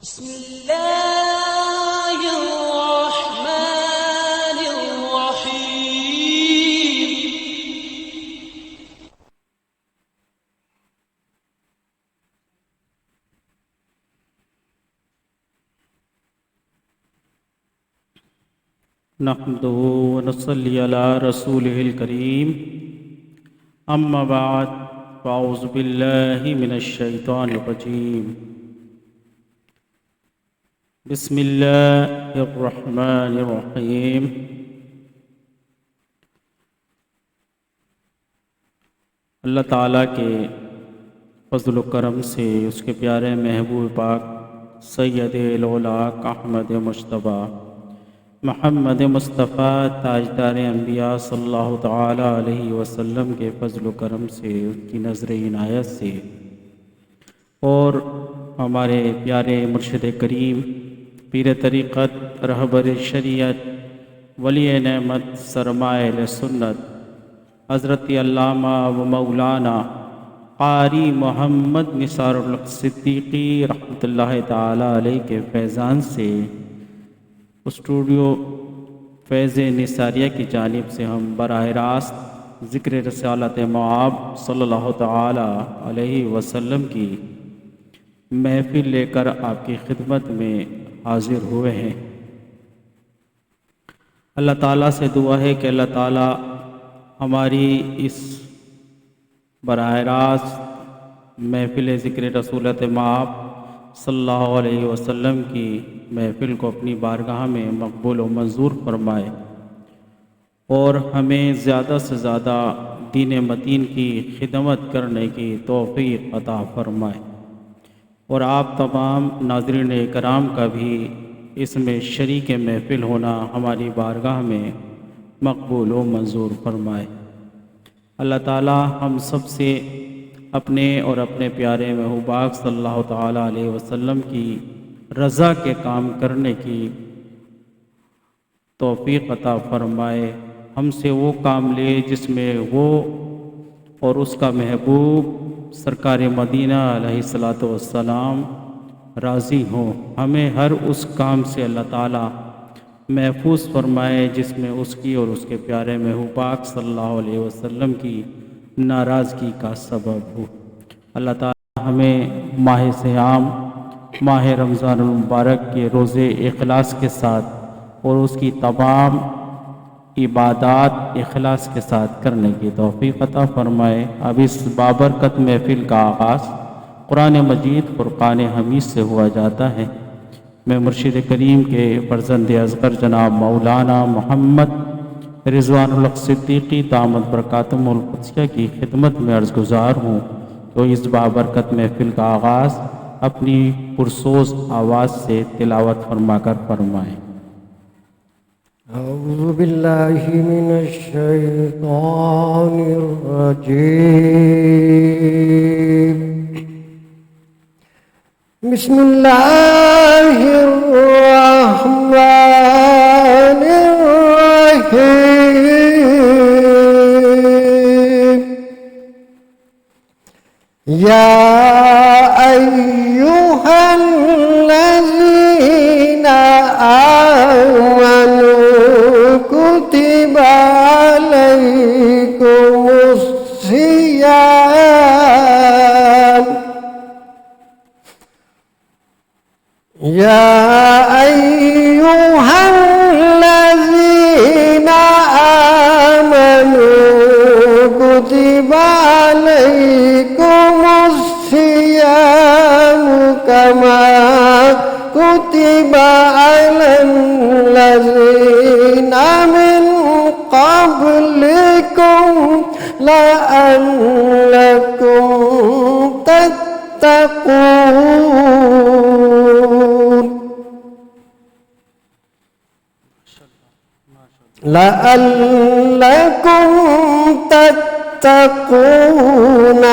بسم الله الرحمن الرحيم. نحمده ونصلي على رسوله الكريم أما بعد فأعوذ بالله من الشيطان الرجيم بسم الله الرحمن الرحيم. اللہ تعالیٰ کے فضل و کرم سے اس کے پیارے محبوب پاک سید الاولاق احمد مجتبی محمد مصطفیٰ تاجدار انبیاء صلی اللہ تعالیٰ علیہ وسلم کے فضل و کرم سے، اس کی نظر عنایت سے، اور ہمارے پیارے مرشد کریم پیر طریقت رہبر شریعت ولی نعمت سرمایہ سنت حضرت علامہ و مولانا قاری محمد نثار الحق صدیقی رحمۃ اللہ تعالیٰ علیہ کے فیضان سے اسٹوڈیو فیض نثاریہ کی جانب سے ہم براہ راست ذکر رسالت مآب صلی اللہ تعالیٰ علیہ وسلم کی محفل لے کر آپ کی خدمت میں حاضر ہوئے ہیں۔ اللہ تعالیٰ سے دعا ہے کہ اللہ تعالیٰ ہماری اس براہ راست محفل ذکر رسولت مآب صلی اللہ علیہ وسلم کی محفل کو اپنی بارگاہ میں مقبول و منظور فرمائے، اور ہمیں زیادہ سے زیادہ دین متین کی خدمت کرنے کی توفیق عطا فرمائے، اور آپ تمام ناظرین کرام کا بھی اس میں شریک محفل ہونا ہماری بارگاہ میں مقبول و منظور فرمائے۔ اللہ تعالیٰ ہم سب سے اپنے اور اپنے پیارے محبوب پاک صلی اللہ تعالیٰ علیہ وسلم کی رضا کے کام کرنے کی توفیق عطا فرمائے، ہم سے وہ کام لے جس میں وہ اور اس کا محبوب سرکار مدینہ علیہ الصلاۃ والسلام راضی ہوں۔ ہمیں ہر اس کام سے اللہ تعالیٰ محفوظ فرمائے جس میں اس کی اور اس کے پیارے محبوب پاک صلی اللہ علیہ وسلم کی ناراضگی کا سبب ہو۔ اللہ تعالیٰ ہمیں ماہ صیام، ماہ رمضان المبارک کے روزے اخلاص کے ساتھ اور اس کی تمام عبادات اخلاص کے ساتھ کرنے کی توفیق عطا فرمائے۔ اب اس بابرکت محفل کا آغاز قرآن مجید فرقان حمید سے ہوا جاتا ہے۔ میں مرشد کریم کے فرزند اصغر جناب مولانا محمد رضوان الحق صدیقی دامت برکاتہم القدسیہ کی خدمت میں عرض گزار ہوں تو اس بابرکت محفل کا آغاز اپنی پرسوز آواز سے تلاوت فرما کر فرمائیں۔ اعوذ باللہ من الشیطان الرجیم، بسم اللہ الرحمن الرحیم، یا ایہا الذین آمنوا کتب علیکم الصیام، یا ایہا الذین آمنوا کتب علیکم الصیام کما کتب علی الذین من قبلکم لعلکم تتقون، لعلکم تتقون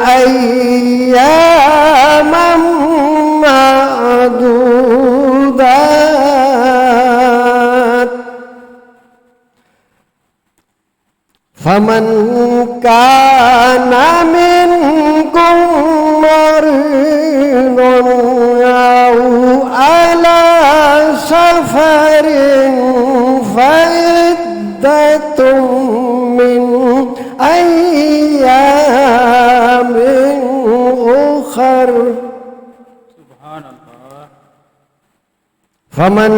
ایاما معدودات، فمن كان منكم مريضا أو فمن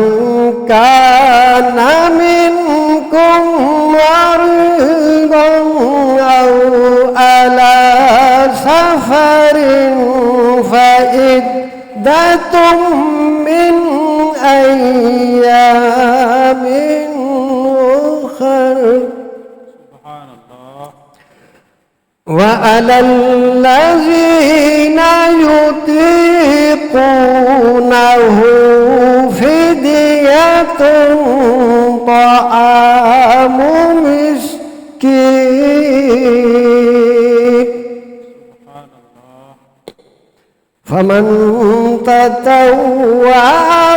كان منكم مريضا أو على سفر فعدة من أيام أخر وعلى الذين يطيقونه فدية طعام مسكين فمن تطوع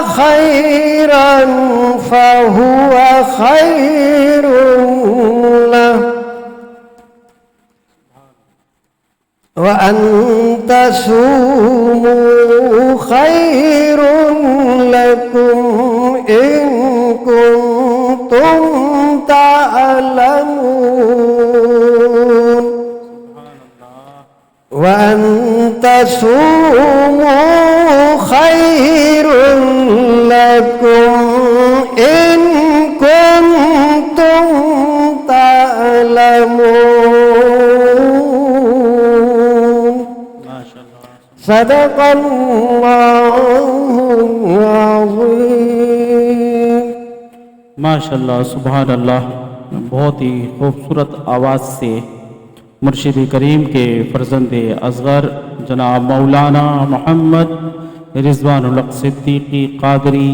خيرا فهو خير له وأن تصوموا خير لكم إن كنتم تعلمون وأن تصوموا خير لكم إن كنتم تعلمون صدق الله العظيم. ماشاءاللہ سبحان اللہ. بہت ہی خوبصورت آواز سے مرشد کریم کے فرزند اصغر جناب مولانا محمد رضوان الحق صدیقی قادری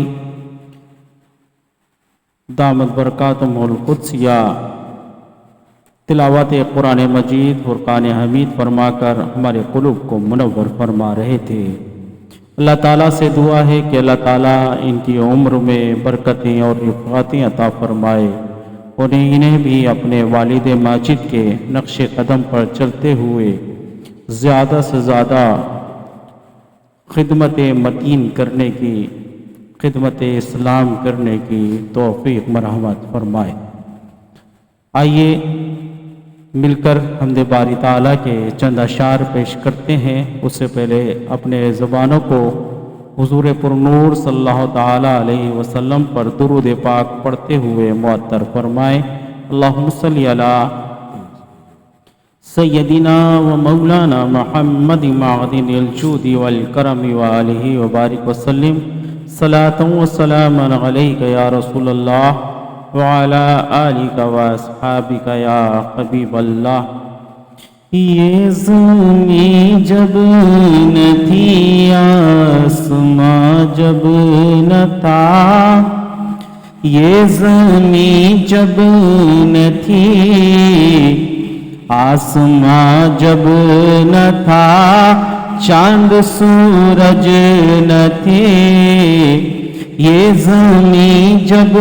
دامت برکاتہم القدسیہ تلاوت قرآن مجید فرقان حمید فرما کر ہمارے قلوب کو منور فرما رہے تھے. اللہ تعالیٰ سے دعا ہے کہ اللہ تعالیٰ ان کی عمر میں برکتیں اور رفعتیں عطا فرمائے. انہیں بھی اپنے والد ماجد کے نقش قدم پر چلتے ہوئے زیادہ سے زیادہ خدمت متین کرنے کی، خدمت اسلام کرنے کی توفیق مرحمت فرمائے. آئیے مل کر حمد باری تعالیٰ کے چند اشعار پیش کرتے ہیں. اس سے پہلے اپنے زبانوں کو حضور پرنور صلی اللہ تعالیٰ علیہ وسلم پر درود پاک پڑھتے ہوئے معطر فرمائیں. اللہم صلی علی سیدنا و مولانا محمد معدن الجود والکرم وآلہ وبارک وسلم صلاۃ و سلام علیک یا رسول اللہ وعلی آلک و اصحابک یا حبیب اللہ. یہ زمین جب نہ تھی آسماں جب نہ تھا، یہ زمین جب نہ تھی آسماں جب نہ تھا، چاند سورج نہ تھے، یہ زمین جب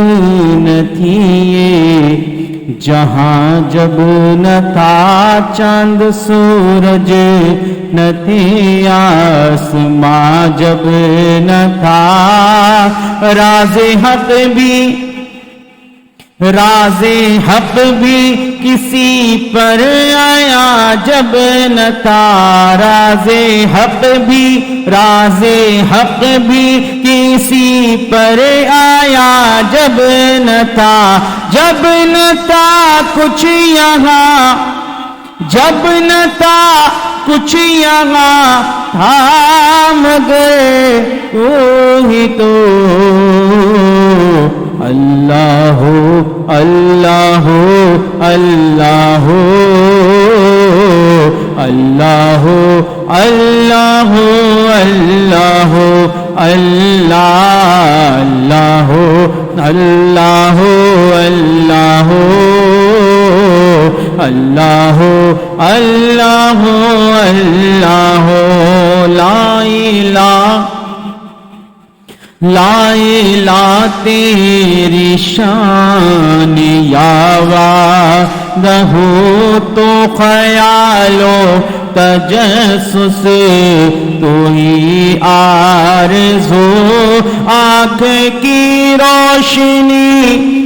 نہ تھی جہاں جب نہ تھا، چاند سورج نہ تھے، آسماں جب نہ تھا، راز حق بھی کسی پر آیا جب نہ تھا، راز حق بھی کسی پر آیا جب نہ تھا، جب نہ تھا کچھ یہاں، جب نہ تھا کچھ یہاں تھا مگر وہی تو اللہ اللہ اللہ اللہ اللہ اللہ اللہ اللہ اللہ اللہ اللہ اللہ لا الہ لا الہ تیری شان یا وعدہ تو خیال و تجسس تو ہی آرزو، آنکھ کی روشنی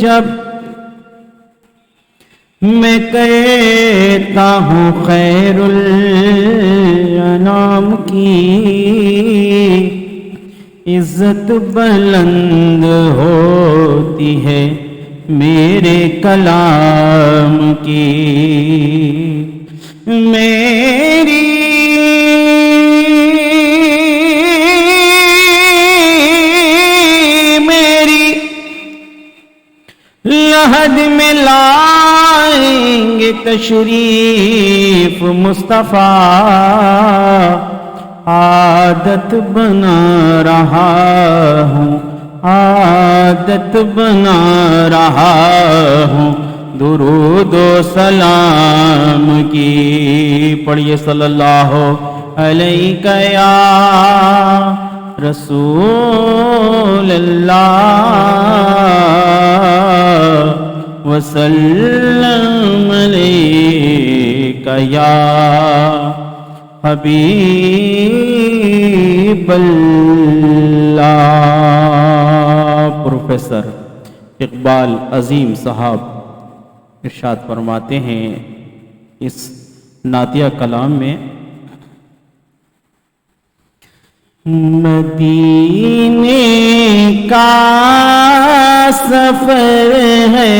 جب میں کہتا ہوں خیر الانام کی عزت بلند ہوتی ہے میرے کلام کی میری لحد میں لائیں گے تشریف مصطفیٰ عادت بنا رہا ہوں عادت بنا رہا ہوں درود و سلام کی پڑھیے صلی اللہ علیہ یا رسول اللہ وسلم علیک یا حبیب اللہ۔ پروفیسر اقبال عظیم صاحب ارشاد فرماتے ہیں اس نعتیہ کلام میں، مدینے کا سفر ہے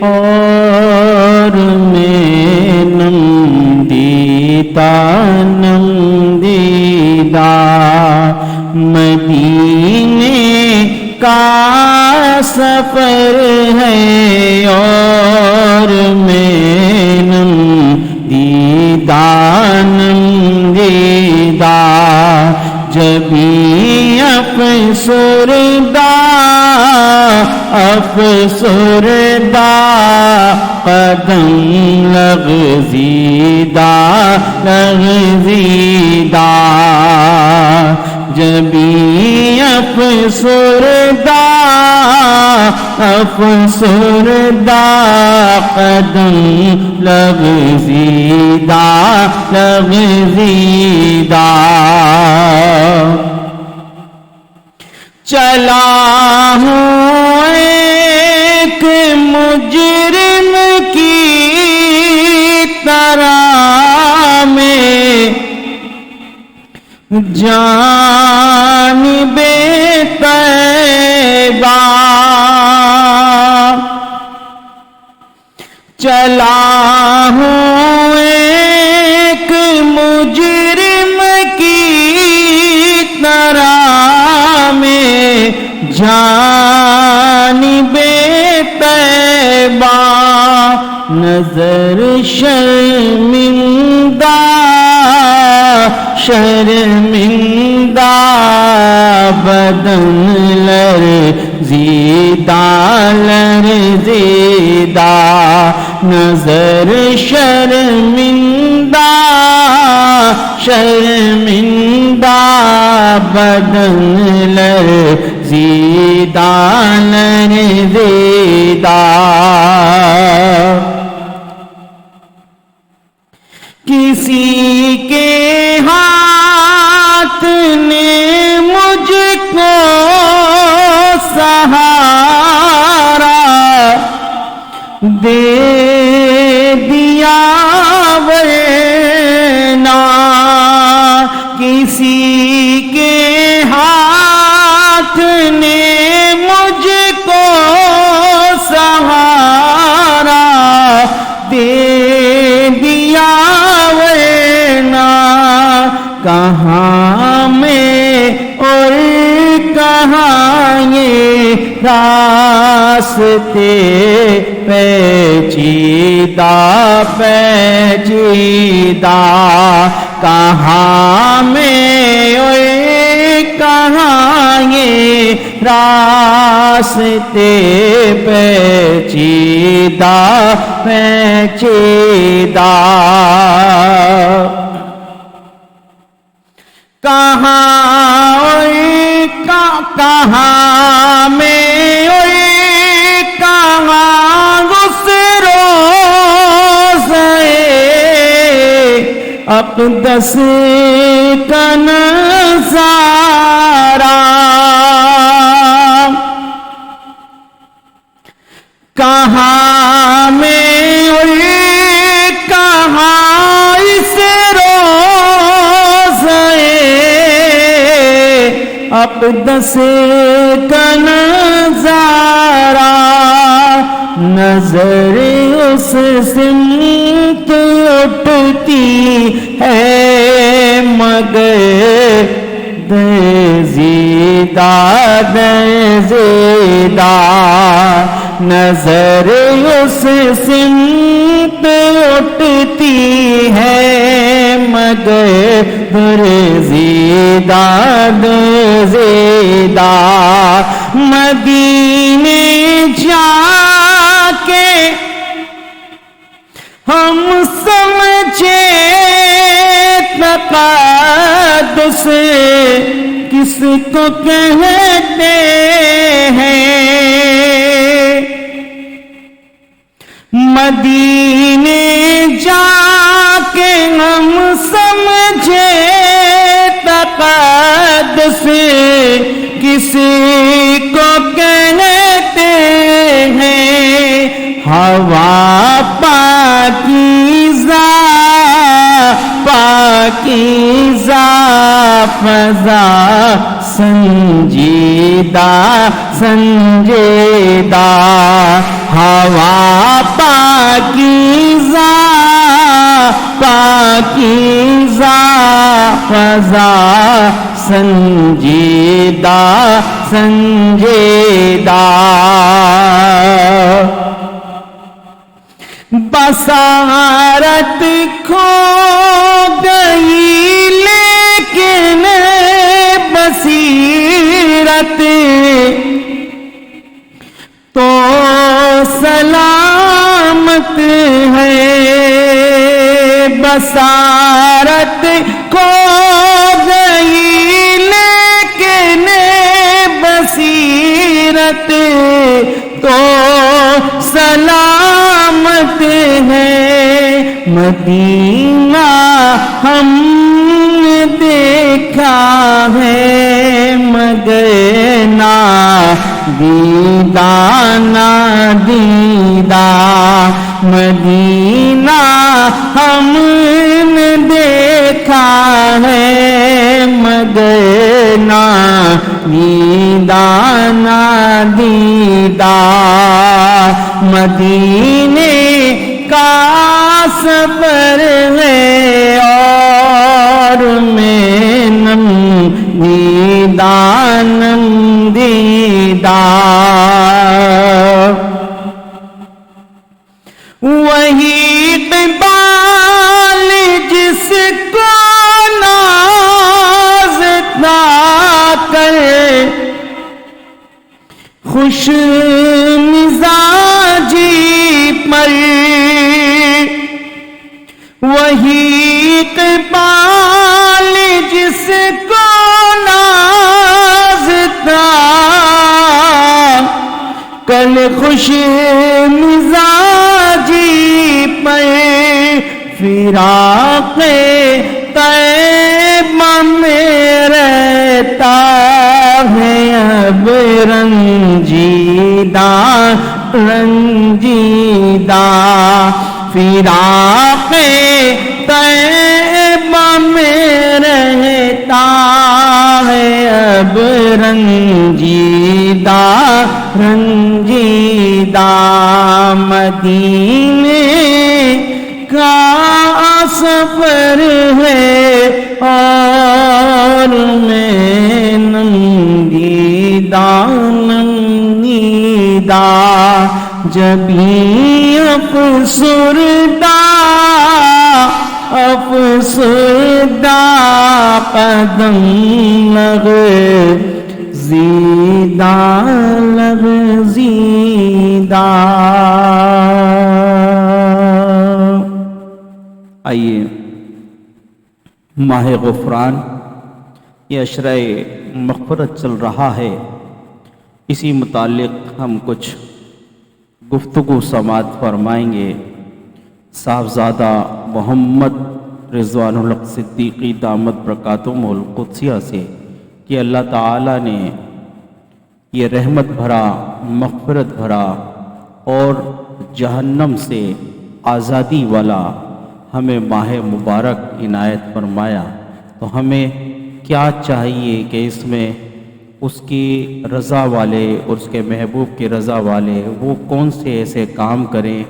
اور میں نم دیدہ مدینے کا سفر ہے اور میں نم دیدہ جبھی افسردہ قدم لغزیدہ جبھی افسردہ قدم لغزیدہ چلا ہوں ایک مجرم کی طرح میں جانب طیبہ چلا ہوں ایک مجرم کی طرح جانب طیبہ نظر شرمندہ بدن لرزیدہ نظر شرمندہ بدن لرزیدہ کسی کے ہاتھ نے مجھ کو سہارا دے دیا ورنہ کسی کے ہاتھ نے مجھ کو سہارا دے دیا ورنہ کہاں میں اور کہاں یہ راستے پیچیدہ کہاں میں اور کہاں یہ راستے پیچیدہ کہاں میں اور کہاں اقدس کا نظارہ اقدس کا نظارہ، نظر اس سمت اٹھتی ہے مگر درزیدہ درزیدہ، نظر اس سمت اٹھتی ہے مگر درزیدہ درزیدہ، مدینے جا کے ہم سمجھے تقدس کس کو کہتے ہیں، مدینے جا کے ہم سمجھے تقدس کس کو کہتے ہیں، ہوا پاکیزہ پاکیزہ فضا سنجیدہ سنجیدہ، ہوا پاکیزہ پاکیزہ فضا سنجیدہ سنجیدہ، بصارت کھو گئی لیکن بصیرت تو سلامت ہے، بصارت کھو گئی لیکن بصیرت تو سلامت ہے، مدینہ ہم نے دیکھا ہے مگر نادیدہ نادیدہ، مدینہ ہم نے دیکھا ہے مگر نادیدہ نادیدہ، مدینے کا سفر ہے اور میں نم دیدہ نم دیدہ، وہی اقبال جس کو ناز تھا کر خوش مزاجی پر، وہی اقبال جس کو ناز تھا کل خوش مزاجی پر، فراق طیبہ میں رہتا ہے اب رنجیدہ رنجیدہ، فراق طیبہ میں رہتا ہے اب رنجیدہ رنجیدہ، مدینے کا سفر ہے اور میں نندیدہ نندیدہ، جبھی افسردہ افسردہ قدم لغزیدہ لغزیدہ۔ آئیے ماہ غفران یہ عشرہ مغفرت چل رہا ہے، اسی متعلق ہم کچھ گفتگو سماعت فرمائیں گے صاحبزادہ محمد رضوان الحق صدیقی دامت برکاتہم القدسیہ سے کہ اللہ تعالیٰ نے یہ رحمت بھرا مغفرت بھرا اور جہنم سے آزادی والا ہمیں ماہ مبارک عنایت فرمایا، تو ہمیں کیا چاہیے کہ اس میں اس کی رضا والے اور اس کے محبوب کی رضا والے وہ کون سے ایسے کام کریں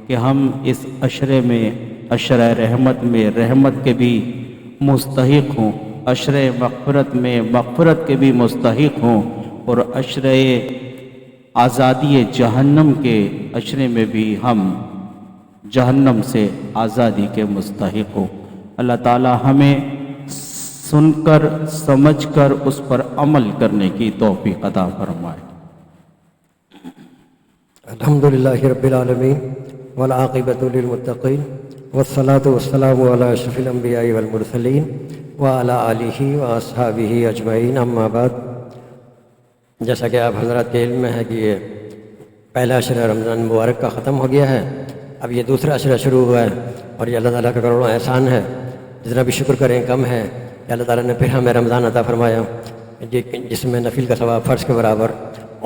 کہ ہم اس عشرے میں، عشرہ رحمت میں رحمت کے بھی مستحق ہوں، عشرہ مغفرت میں مغفرت کے بھی مستحق ہوں، اور عشرہ آزادی جہنم کے عشرے میں بھی ہم جہنم سے آزادی کے مستحق ہوں۔ اللہ تعالی ہمیں سن کر سمجھ کر اس پر عمل کرنے کی توفیق عطا فرمائے۔ الحمدللہ رب العالمین والعاقبۃ للمتقین والصلاة والسلام علی اشرف الانبیاء والمرسلین وعلی آلہ واصحابہ اجمعین، اما بعد۔ جیسا کہ آپ حضرات کے علم میں ہے کہ یہ پہلا عشرہ رمضان مبارک کا ختم ہو گیا ہے، اب یہ دوسرا عشرہ شروع ہوا ہے، اور یہ اللہ تعالیٰ کا کروڑوں احسان ہے، جتنا بھی شکر کریں کم ہے کہ اللہ تعالیٰ نے پھر ہمیں رمضان عطا فرمایا، جس میں نفل کا ثواب فرض کے برابر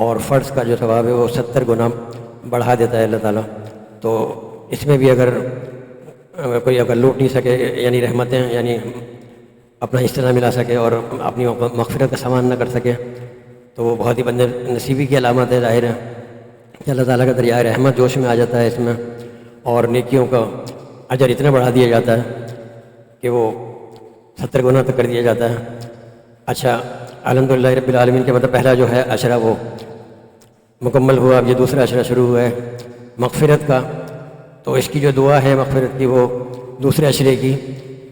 اور فرض کا جو ثواب ہے وہ 70 گنا بڑھا دیتا ہے اللہ تعالیٰ۔ تو اس میں بھی اگر کوئی لوٹ نہیں سکے، یعنی رحمتیں، یعنی اپنا حصہ نہ ملا سکے اور اپنی مغفرت کا سامان نہ کر سکے، تو وہ بہت ہی بد نصیبی کی علامت ہے، ظاہر ہے کہ اللہ تعالیٰ کا دریائے رحمت جوش میں آ جاتا ہے اس میں، اور نیکیوں کا اجر اتنا بڑھا دیا جاتا ہے کہ وہ 70 گنا تک کر دیا جاتا ہے۔ اچھا، الحمدللہ رب العالمین کے مطلب پہلا جو ہے عشرہ وہ مکمل ہوا، اب یہ دوسرا عشرہ شروع ہوا ہے مغفرت کا، تو اس کی جو دعا ہے مغفرت کی وہ دوسرے عشرے کی،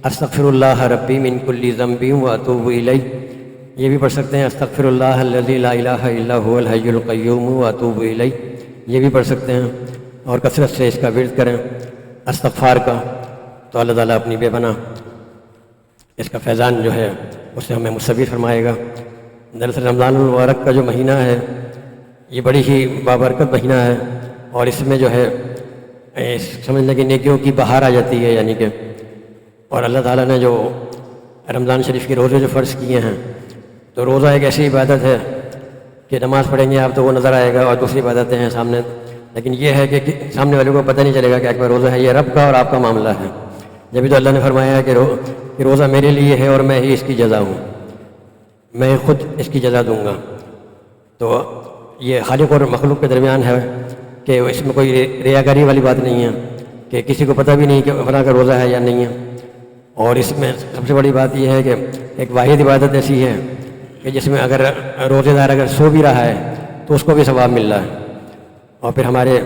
استغفر اللہ ربی من کل ذنب واتوب الیہ، یہ بھی پڑھ سکتے ہیں استغفر اللہ الذی لا الہ الا هو الحی القیوم واتوب الیہ، یہ بھی پڑھ سکتے ہیں، اور کثرت سے اس کا ورد کریں استغفار کا، تو اللہ تعالیٰ اپنی بے پناہ اس کا فیضان جو ہے اسے ہمیں مستفید فرمائے گا۔ دراصل رمضان المبارک کا جو مہینہ ہے یہ بڑی ہی بابرکت مہینہ ہے، اور اس میں جو ہے سمجھنے کی نیکیوں کی بہار آ جاتی ہے، یعنی کہ اور اللہ تعالیٰ نے جو رمضان شریف کے روزے جو فرض کیے ہیں، تو روزہ ایک ایسی عبادت ہے کہ نماز پڑھیں گے آپ تو وہ نظر آئے گا، اور دوسری عبادتیں ہیں سامنے، لیکن یہ ہے کہ سامنے والے کو پتہ نہیں چلے گا کہ ایک روزہ ہے، یہ رب کا اور آپ کا معاملہ ہے۔ جبھی تو اللہ نے فرمایا ہے کہ روزہ میرے لیے ہے اور میں ہی اس کی جزا ہوں، میں خود اس کی جزا دوں گا۔ تو یہ خالق اور مخلوق کے درمیان ہے کہ اس میں کوئی ریاکاری والی بات نہیں ہے کہ کسی کو پتہ بھی نہیں کہ فلاں کا روزہ ہے یا نہیں ہے، اور اس میں سب سے بڑی بات یہ ہے کہ ایک واحد عبادت ایسی ہے کہ جس میں اگر روزے دار اگر سو بھی رہا ہے تو اس کو بھی ثواب مل رہا ہے۔ اور پھر ہمارے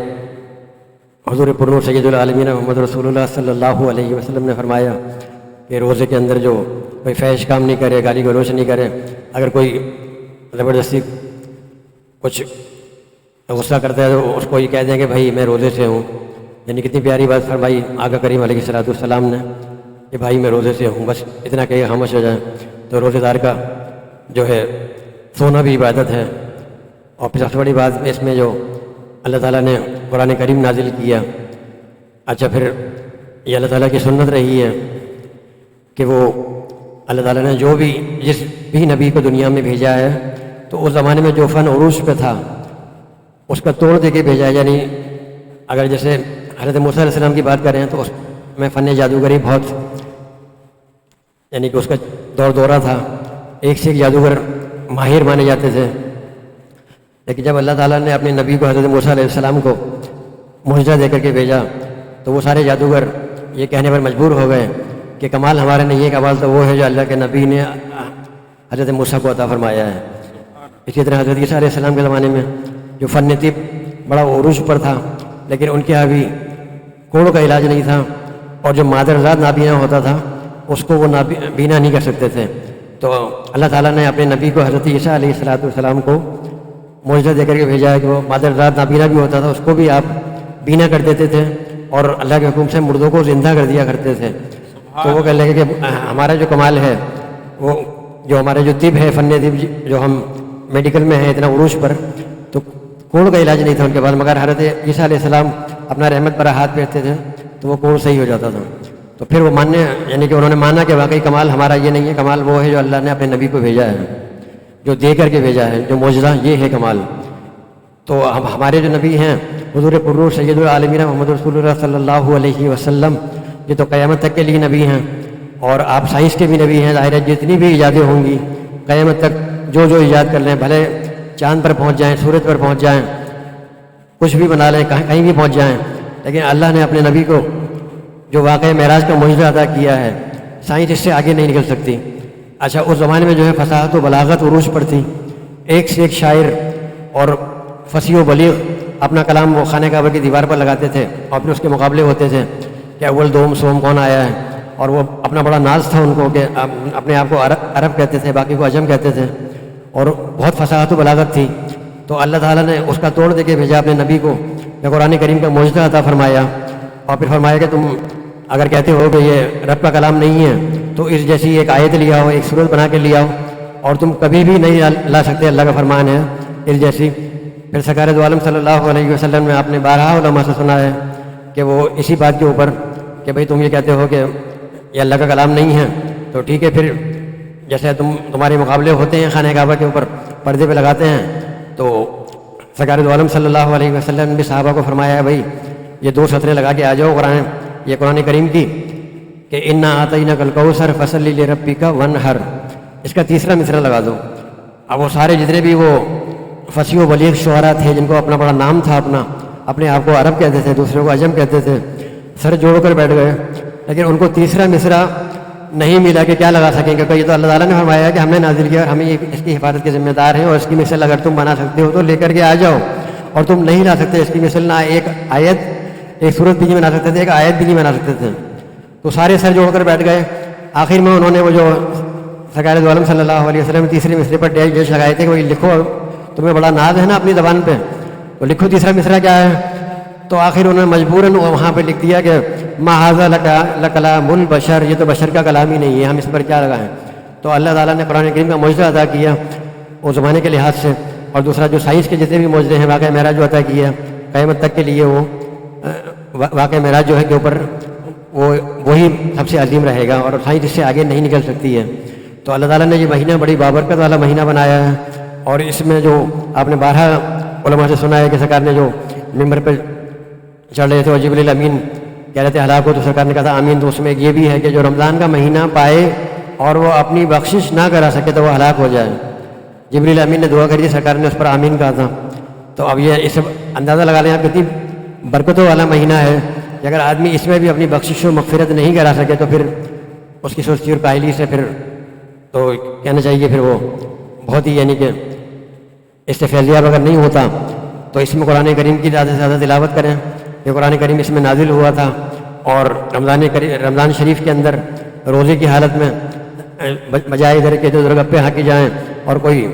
حضور پرنور سید العالمین محمد رسول اللہ صلی اللہ علیہ وسلم نے فرمایا کہ روزے کے اندر جو کوئی فحش کام نہیں کرے، گالی گلوچ نہیں کرے، اگر کوئی زبردستی کچھ غصہ کرتا ہے تو اس کو یہ کہہ دیں کہ بھائی میں روزے سے ہوں، یعنی کتنی پیاری بات فرمائی آقا کریم علیہ الصلوۃ والسلام نے کہ بھائی میں روزے سے ہوں، بس اتنا کہ خاموش ہو جائے۔ تو روزے دار کا جو ہے سونا بھی عبادت ہے۔ اور پھر سب سے بڑی بات اس میں جو اللہ تعالیٰ نے قرآن کریم نازل کیا، اچھا پھر یہ اللہ تعالیٰ کی سنت رہی ہے کہ وہ اللہ تعالیٰ نے جو بھی جس بھی نبی کو دنیا میں بھیجا ہے تو اس زمانے میں جو فن عروج پہ تھا اس کا توڑ دے کے بھیجا ہے۔ یعنی اگر جیسے حضرت موسیٰ علیہ السلام کی بات کریں تو اس میں فن جادوگری بہت، یعنی کہ اس کا دورہ تھا، ایک سے ایک جادوگر ماہر مانے جاتے تھے، لیکن جب اللہ تعالیٰ نے اپنے نبی کو حضرت موسیٰ علیہ السلام کو معجزہ دے کر کے بھیجا تو وہ سارے جادوگر یہ کہنے پر مجبور ہو گئے کہ کمال ہمارے نہیں ہے، کمال تو وہ ہے جو اللہ کے نبی نے حضرت موسیٰ کو عطا فرمایا ہے۔ اسی طرح حضرت عیسیٰ علیہ السلام کے زمانے میں جو فن طب بڑا عروج پر تھا، لیکن ان کے یہاں بھی کوڑوں کا علاج نہیں تھا، اور جو مادرزاد نابینا ہوتا تھا اس کو وہ بینا نہیں کر سکتے تھے، تو اللہ تعالیٰ نے اپنے نبی کو حضرت عیسیٰ علیہ السلام کو معجزہ دے کر کے بھیجا ہے کہ وہ مادرزاد نابینا بھی ہوتا تھا اس کو بھی آپ بینا کر دیتے تھے، اور اللہ کے حکم سے مردوں کو زندہ کر دیا کرتے تھے۔ تو وہ کہنے لگے کہ ہمارا جو کمال ہے، وہ جو ہمارے جو طب ہے، فن طب جو ہم میڈیکل میں ہیں اتنا عروج پر، تو کوڑ کا علاج نہیں تھا ان کے پاس، مگر حضرت عیسیٰ علیہ السلام اپنا رحمت پر ہاتھ پھیرتے تھے تو وہ کوڑ صحیح ہو جاتا تھا۔ تو پھر وہ ماننے، یعنی کہ انہوں نے مانا کہ واقعی کمال ہمارا یہ نہیں ہے، کمال وہ ہے جو اللہ نے اپنے نبی کو بھیجا ہے، جو دے کر کے بھیجا ہے، جو معجزہ یہ ہے کمال۔ تو ہمارے جو نبی ہیں حضور پرنور سید العالمین محمد رسول اللہ صلی اللہ علیہ وسلم، یہ تو قیامت تک کے لیے نبی ہیں، اور آپ سائنس کے بھی نبی ہیں، ظاہر ہے جتنی بھی ایجادیں ہوں گی قیامت تک جو جو ایجاد کر لیں، بھلے چاند پر پہنچ جائیں، سورج پر پہنچ جائیں، کچھ بھی بنا لیں، کہیں بھی پہنچ جائیں، لیکن اللہ نے اپنے نبی کو جو واقعہ معراج کا معجزہ عطا کیا ہے، سائنس اس سے آگے نہیں نکل سکتی۔ اچھا اس زمانے میں جو ہے فصاحت و بلاغت عروج پر تھی، ایک سے ایک شاعر اور فصیح و بلیغ اپنا کلام وہ خانہ کعبہ کی دیوار پر لگاتے تھے، اور پھر اس کے مقابلے ہوتے تھے کہ اول دوم سوم کون آیا ہے، اور وہ اپنا بڑا ناز تھا ان کو کہ اپنے آپ کو عرب کہتے تھے، باقی کو عجم کہتے تھے، اور بہت فصاحت و بلاغت تھی۔ تو اللہ تعالیٰ نے اس کا توڑ دے کے بھیجا اپنے نبی کو کہ قرآن کریم کا معجزہ عطا فرمایا، اور پھر فرمایا کہ تم اگر کہتے ہو کہ یہ رب کا کلام نہیں ہے تو اس جیسی ایک آیت لے آؤ، ایک صورت بنا کے لے آؤ، اور تم کبھی بھی نہیں لا سکتے، اللہ کا فرمان ہے اس جیسی۔ پھر سرکار دو عالم صلی اللہ علیہ وسلم نے اپنے بارہا علماء سے سنا ہے کہ وہ اسی بات کے اوپر کہ بھئی تم یہ کہتے ہو کہ یہ اللہ کا کلام نہیں ہے، تو ٹھیک ہے، پھر جیسے تمہارے مقابلے ہوتے ہیں خانہ کعبہ کے اوپر پردے پہ لگاتے ہیں، تو سرکار دو عالم صلی اللہ علیہ وسلم نے بھی صحابہ کو فرمایا ہے بھئی یہ 2 سطریں لگا کے آ جاؤ یہ قرآن کریم کی کہ انا اعطیناک الکوثر فصلی لربک وانحر، اس کا تیسرا مصرع لگا دو۔ اب وہ سارے جتنے بھی وہ فصیح و بلیغ شعراء تھے جن کو اپنا بڑا نام تھا، اپنے آپ کو عرب کہتے تھے، دوسروں کو عجم کہتے تھے، سر جوڑ کر بیٹھ گئے، لیکن ان کو تیسرا مصرع نہیں ملا کہ کیا لگا سکیں، کیونکہ یہ تو اللہ تعالیٰ نے فرمایا ہے کہ ہم نے نازل کیا اور ہمیں اس کی حفاظت کے ذمہ دار ہیں، اور اس کی مثل اگر تم بنا سکتے ہو تو لے کر کے آ جاؤ، اور تم نہیں لا سکتے اس کی مثل، نہ ایک آیت ایک صورت بھی نہیں بنا سکتے تھے، ایک آیت بھی نہیں بنا سکتے تھے، تو سارے سر جوڑ کر بیٹھ گئے۔ آخر میں انہوں نے وہ جو سرکار دو عالم صلی اللہ علیہ وسلم تیسرے مصرے پر ڈیش لگائے تھے کہ وہی لکھو، تمہیں بڑا ناز ہے نا اپنی زبان پہ، تو لکھو تیسرا مصرع کیا ہے، تو آخر انہوں نے مجبوراً وہاں پہ لکھ دیا کہ ما ھذا لکلام البشر، یہ تو بشر کا کلام ہی نہیں ہے، ہم اس پر کیا لگائیں۔ تو اللہ تعالیٰ نے قرآن کریم کا معجزہ عطا کیا اس زمانے کے لحاظ سے، اور دوسرا جو سائنس کے جتنے بھی معجزے ہیں، واقعہ معراج جو عطا کیا قیامت تک کے لیے، وہ واقعہ معراج جو ہے کے اوپر وہی سب سے عظیم رہے گا، اور سائنس اس سے آگے نہیں نکل سکتی ہے۔ تو اللہ تعالیٰ نے یہ مہینہ بڑی بابرکت والا مہینہ بنایا ہے، اور اس میں جو آپ نے 12 علماء سے سنا ہے کہ سرکار نے جو ممبر پہ چڑھ رہے تھے اور جبریل امین کہہ رہے تھے ہلاک ہو، تو سرکار نے کہا تھا آمین، تو اس میں ایک یہ بھی ہے کہ جو رمضان کا مہینہ پائے اور وہ اپنی بخشش نہ کرا سکے تو وہ ہلاک ہو جائے۔ جبریل امین نے دعا کری، سرکار نے اس پر آمین کہا تھا۔ تو اب یہ اس اندازہ لگا لیں آپ کتنی برکتوں والا مہینہ ہے کہ اگر آدمی اس میں بھی اپنی بخشش و مغفرت نہیں کرا سکے تو پھر اس کی سستی اور کاہلی سے پھر تو کہنا چاہیے پھر وہ بہت ہی یعنی کہ اس سے فیضیاب اگر نہیں ہوتا، تو اس میں قرآن کریم کی زیادہ سے زیادہ تلاوت کریں۔ یہ قرآن کریم اس میں نازل ہوا تھا، اور رمضان شریف کے اندر روزے کی حالت میں بجائے ادھر کے جو گپے ہانکی جائیں اور کوئی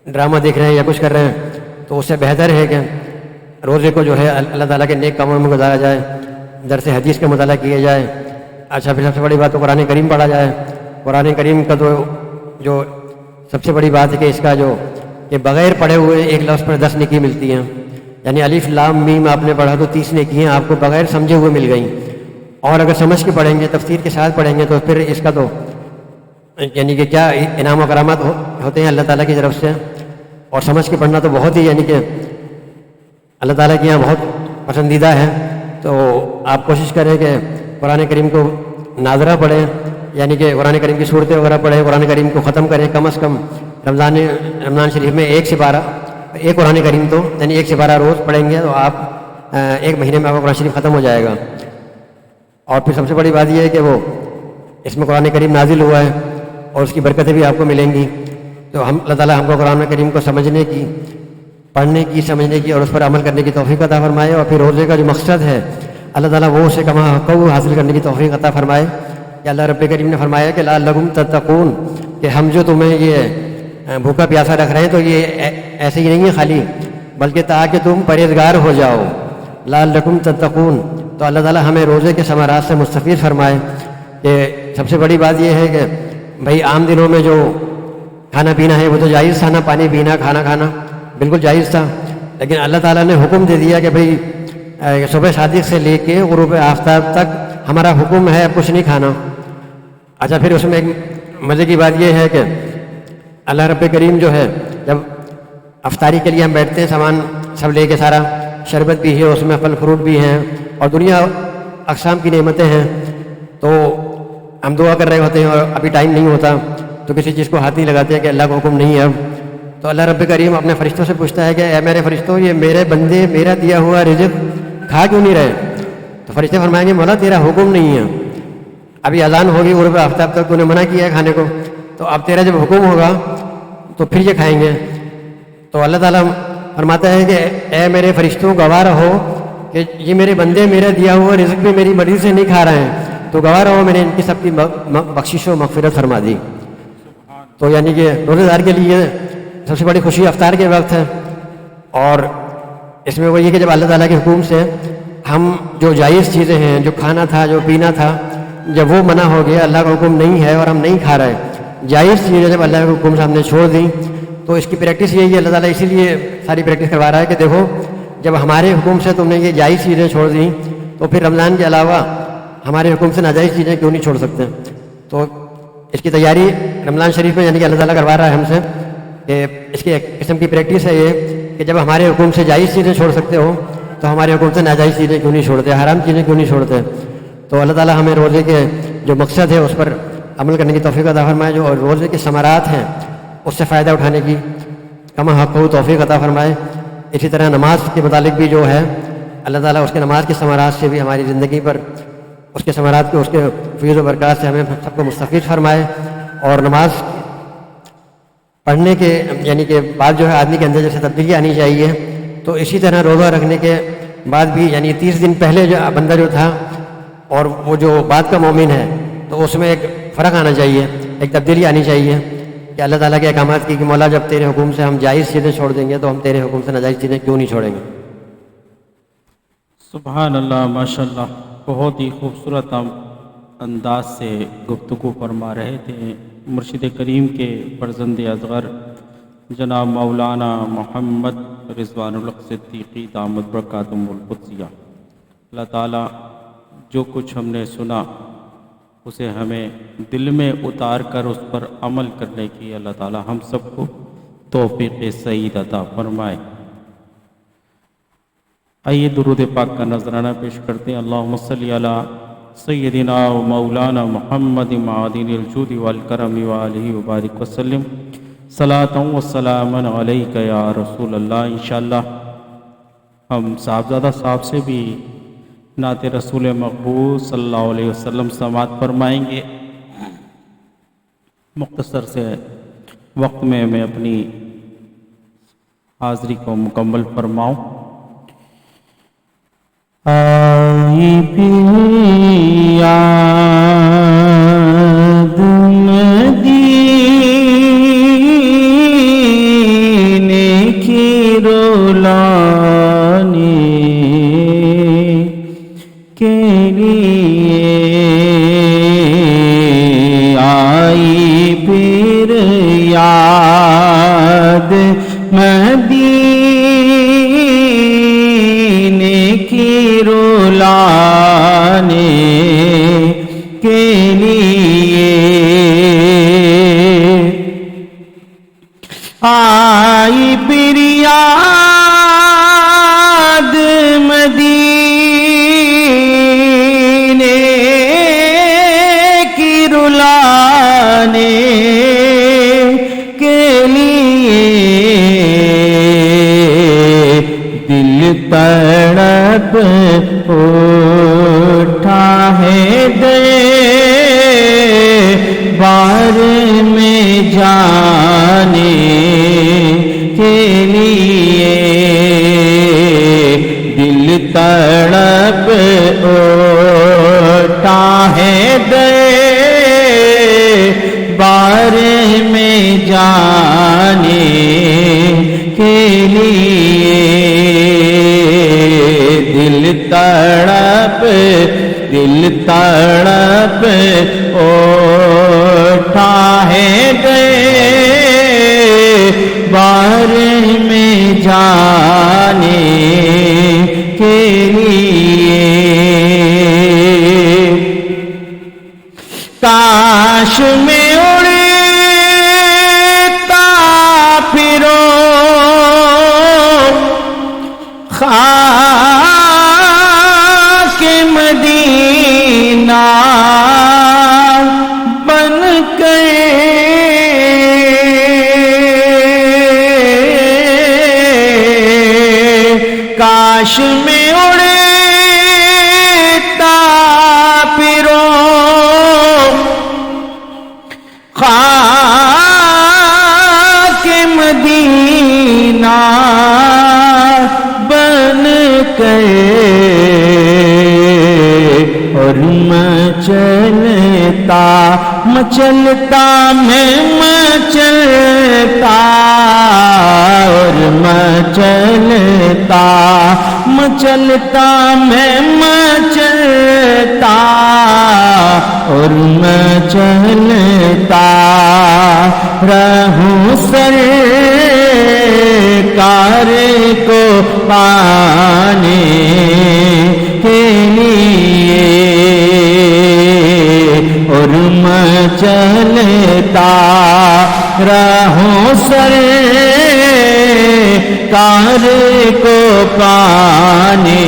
ڈرامہ دیکھ رہے ہیں یا کچھ کر رہے ہیں، تو اس سے بہتر ہے کہ روزے کو جو ہے اللہ تعالیٰ کے نیک کاموں میں گزارا جائے، درس حدیث کا مطالعہ کیا جائے۔ اچھا پھر سب سے بڑی بات تو قرآن کریم پڑھا جائے۔ قرآن کریم کا تو جو سب سے بڑی بات ہے کہ اس کا جو کہ بغیر پڑھے ہوئے ایک لفظ پر 10 نیکی ملتی ہیں، یعنی الف لام میم آپ نے پڑھا تو 30 نیکیاں آپ کو بغیر سمجھے ہوئے مل گئیں، اور اگر سمجھ کے پڑھیں گے، تفسیر کے ساتھ پڑھیں گے، تو پھر اس کا تو یعنی کہ کیا انعام و کرامات ہوتے ہیں اللہ تعالیٰ کی طرف سے۔ اور سمجھ کے پڑھنا تو بہت ہی یعنی کہ اللہ تعالیٰ کے یہاں بہت پسندیدہ ہے۔ تو آپ کوشش کریں کہ قرآن کریم کو ناظرہ پڑھیں، یعنی کہ قرآن کریم کی صورتیں وغیرہ پڑھیں، قرآن کریم کو ختم کریں، کم از کم رمضان شریف میں 1 سے 12 ایک قرآن کریم تو یعنی 1 سے 12 روز پڑھیں گے تو آپ 1 مہینے میں آپ کا قرآن شریف ختم ہو جائے گا۔ اور پھر سب سے بڑی بات یہ ہے کہ وہ اس میں قرآن کریم نازل ہوا ہے اور اس کی برکتیں بھی آپ کو ملیں گی۔ تو اللہ تعالیٰ ہم کو قرآن کریم کو سمجھنے کی، پڑھنے کی، سمجھنے کی اور اس پر عمل کرنے کی توفیق عطا فرمائے، اور پھر روزے کا جو مقصد ہے اللہ تعالیٰ وہ اسے کما حق حاصل کرنے کی توفیق عطا فرمائے۔ کہ اللہ رب کریم نے فرمایا کہ لعلکم تتقون، کہ ہم جو تمہیں یہ بھوکا پیاسا رکھ رہے ہیں تو یہ ایسے ہی نہیں ہے خالی، بلکہ تاکہ تم پرہیزگار ہو جاؤ، لعلکم تتقون۔ تو اللہ تعالیٰ ہمیں روزے کے ثمرات سے مستفید فرمائے۔ کہ سب سے بڑی بات یہ ہے کہ بھائی عام دنوں میں جو کھانا پینا ہے وہ تو جائز تھا نا، پانی پینا، کھانا کھانا بالکل جائز تھا، لیکن اللہ تعالیٰ نے حکم دے دیا کہ بھئی صبح صادق سے لے کے غروب آفتاب تک ہمارا حکم ہے اب کچھ نہیں کھانا۔ اچھا پھر اس میں ایک مزے کی بات یہ ہے کہ اللہ رب کریم جو ہے جب افطاری کے لیے ہم بیٹھتے ہیں، سامان سب لے کے، سارا شربت بھی ہے اس میں، پھل فروٹ بھی ہیں اور دنیا اقسام کی نعمتیں ہیں، تو ہم دعا کر رہے ہوتے ہیں اور ابھی ٹائم نہیں ہوتا، تو کسی چیز کو ہاتھ نہیں لگاتے ہیں کہ اللہ کا حکم نہیں ہے اب. تو اللہ رب کریم اپنے فرشتوں سے پوچھتا ہے کہ اے میرے فرشتوں، یہ میرے بندے میرا دیا ہوا رزق کھا کیوں نہیں رہے؟ تو فرشتے فرمائیں گے مولا تیرا حکم نہیں ہے، ابھی اذان ہوگی غروب آفتاب تک تو نے منع کیا ہے کھانے کو، تو اب تیرا جب حکم ہوگا تو پھر یہ کھائیں گے. تو اللہ تعالیٰ فرماتا ہے کہ اے میرے فرشتوں گواہ رہو کہ یہ میرے بندے میرا دیا ہوا رزق بھی میری مرضی سے نہیں کھا رہے ہیں، تو گواہ رہو میں نے ان کی سب کی بخشش و مغفرت فرما دی. تو یعنی کہ روزہ دار کے لیے سب سے بڑی خوشی افطار کے وقت ہے. اور اس میں وہ یہ کہ جب اللہ تعالیٰ کے حکم سے ہم جو جائز چیزیں ہیں، جو کھانا تھا جو پینا تھا، جب وہ منع ہو گیا، اللہ کا حکم نہیں ہے اور ہم نہیں کھا رہے، جائز چیزیں جب اللہ کے حکم سے ہم نے چھوڑ دیں، تو اس کی پریکٹس یہی ہے. اللہ تعالیٰ اسی لیے ساری پریکٹس کروا رہا ہے کہ دیکھو جب ہمارے حکم سے تم نے یہ جائز چیزیں چھوڑ دیں تو پھر رمضان کے علاوہ ہمارے حکم سے ناجائز چیزیں کیوں نہیں چھوڑ سکتے. تو اس کی تیاری رمضان شریف میں یعنی کہ اللہ تعالیٰ کروا رہا ہے ہم سے کہ اس کی ایک قسم کی پریکٹس ہے یہ کہ جب ہمارے حکم سے جائز چیزیں چھوڑ سکتے ہو تو ہمارے حکم سے ناجائز چیزیں کیوں نہیں چھوڑتے، حرام چیزیں کیوں نہیں چھوڑتے. تو اللہ تعالیٰ ہمیں روزے کے جو مقصد ہے اس پر عمل کرنے کی توفیق عطا فرمائے، جو روزے کے ثمرات ہیں اس سے فائدہ اٹھانے کی کما حق ہو توفیق عطا فرمائے. اسی طرح نماز کے متعلق بھی جو ہے اللہ تعالیٰ اس کے نماز کے ثمرات سے بھی ہماری زندگی پر اس کے ثمرات کو اس کے فیض و برکات سے ہمیں سب کو مستفید فرمائے. اور نماز پڑھنے کے یعنی کہ بعد جو ہے آدمی کے اندر جیسے تبدیلی آنی چاہیے، تو اسی طرح روزہ رکھنے کے بعد بھی یعنی 30 دن پہلے جو بندہ جو تھا اور وہ جو بعد کا مومن ہے تو اس میں ایک فرق آنا چاہیے، ایک تبدیلی آنی چاہیے کہ اللہ تعالیٰ کے احکامات کی کہ مولا جب تیرے حکم سے ہم جائز چیزیں چھوڑ دیں گے تو ہم تیرے حکم سے ناجائز چیزیں کیوں نہیں چھوڑیں گے. سبحان اللہ، ماشاء اللہ، بہت ہی خوبصورت انداز سے گفتگو فرما رہے تھے مرشد کریم کے فرزند اصغر جناب مولانا محمد رضوان الحق صدیقی دامت برکاتہم القدسیہ. اللہ تعالیٰ جو کچھ ہم نے سنا اسے ہمیں دل میں اتار کر اس پر عمل کرنے کی اللہ تعالیٰ ہم سب کو توفیق سعید عطا فرمائے. آئیے درود پاک کا نذرانہ پیش کرتے ہیں. اللہم صلی علی سیدنا و مولانا محمد معدن الجود والکرم وآلہ وبارک وسلم صلاۃ و سلام علیک یا رسول اللہ. انشاءاللہ ہم صاحبزادہ صاحب سے بھی نعت رسول مقبول صلی اللہ علیہ وسلم سماعت فرمائیں گے. مختصر سے وقت میں اپنی حاضری کو مکمل فرماؤں. آئی بھی یاد مدینے کی رولانے کے لیے آئی پھر یاد مدینے کی رولانے کے لیے آئی پھر یاد مدینے کی رولانے کے لیے دل تڑپ اٹھا ہے دے بار میں جانے کے لیے دل تڑپ اٹھا ہے دے بار میں جانے کے لیے دل تڑپ اٹھا ہے دے بار میں جانے کے لیے کاش میں اڑتا پھرو خاک مدینہ بن کے کاش میں اڑتا پھرو خاک مدینہ بن کر، اور مچلتا مچلتا میں مچلتا، اور مچلتا مچلتا میں مچلتا، اور مچلتا رہوں سرکار کو پانے کے لیے، اور مچلتا رہوں سرکار کو پانے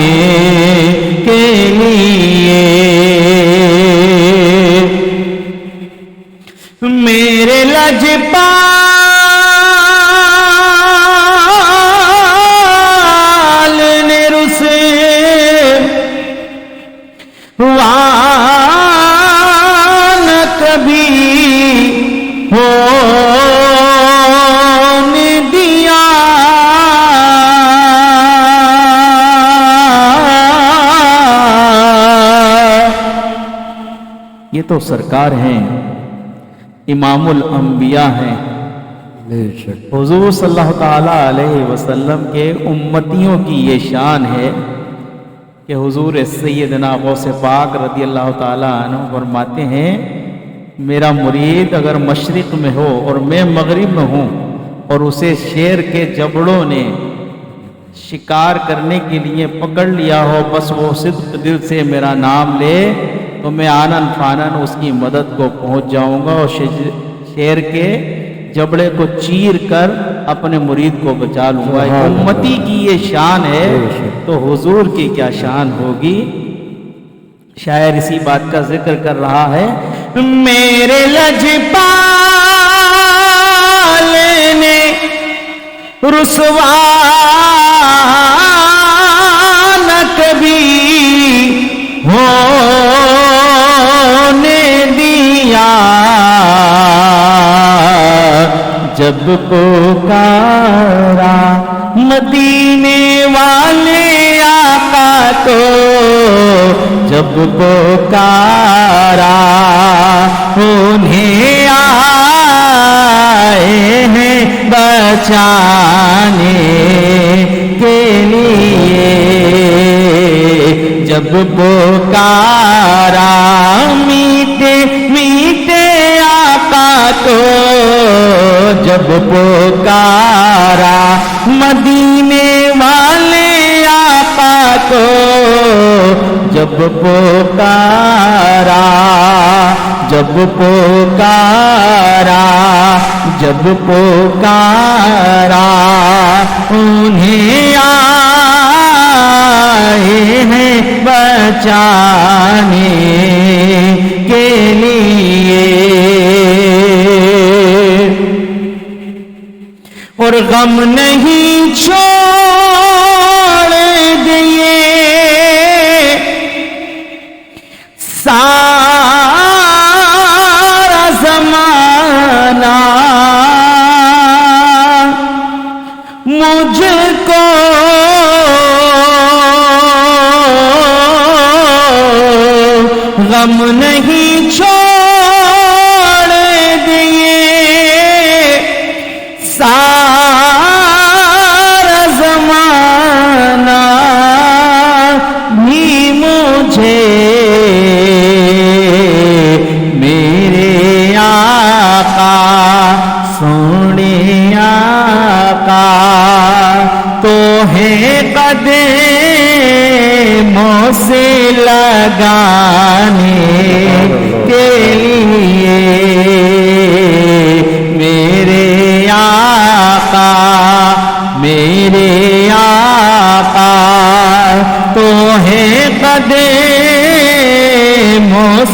کے لیے۔ میرے لجپال نے رسے نہ کبھی ہونے دیا، یہ تو سرکار ہیں، امام الانبیاء ہیں، بے شک حضور صلی اللہ تعالیٰ علیہ وسلم کے امتیوں کی یہ شان ہے کہ حضور سیدنا غوث پاک رضی اللہ تعالیٰ عنہ فرماتے ہیں میرا مرید اگر مشرق میں ہو اور میں مغرب میں ہوں اور اسے شیر کے جبڑوں نے شکار کرنے کے لیے پکڑ لیا ہو، بس وہ صدق دل سے میرا نام لے تو میں آنن فانن اس کی مدد کو پہنچ جاؤں گا اور شیر کے جبڑے کو چیر کر اپنے مرید کو بچا لوں گا۔ امتی کی یہ شان ہے تو حضور کی کیا شان ہوگی۔ شاعر اسی بات کا ذکر کر رہا ہے، میرے لجپال نے رسوا نہ کبھی ہونے دیا، جب پکارا مدینے والے آقا کو، جب پکارا انہیں آئے ہیں بچانے کے لیے، جب پکارا میٹھے میٹھے آقا کو، جب پکارا مدینے والے آقا کو، جب پکارا جب پکارا جب پکارا انہیں آئے ہیں بچانے کے لیے، اور غم نہیں چھوڑ دیے سارا زمانہ، مجھ کو غم نہیں چھوڑ دیے سارا زمانہ، بھی مجھے میرے آقا سونے آقا تو ہے قدموں سے لگانے کے لیے، میرے آقا تو ہے قدموں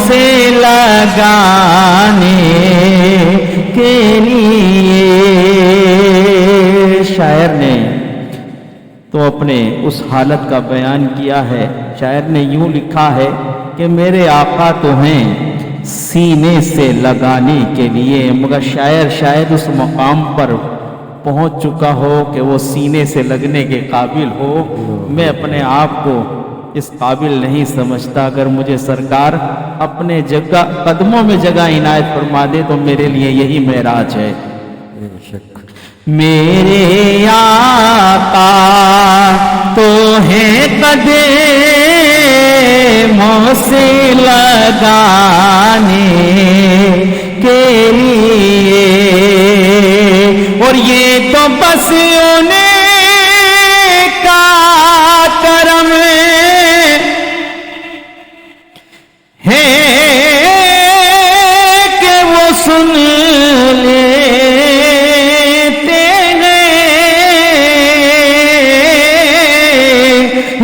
سے لگانے کے لیے۔ شاعر نے تو اپنے اس حالت کا بیان کیا ہے. شاعر نے یوں لکھا ہے کہ میرے آقا تو ہیں سینے سے لگانے کے لیے، مگر شاعر شاید اس مقام پر پہنچ چکا ہو کہ وہ سینے سے لگنے کے قابل ہو. میں اپنے آپ کو اس قابل نہیں سمجھتا. اگر مجھے سرکار اپنے جگہ قدموں میں جگہ عنایت فرما دے تو میرے لیے یہی معراج ہے. بے شک. میرے آقا تو ہے قدموں سے لگانے کے لیے، اور یہ تو بس انہیں کا کرم ہے کہ وہ سن لیتے ہیں.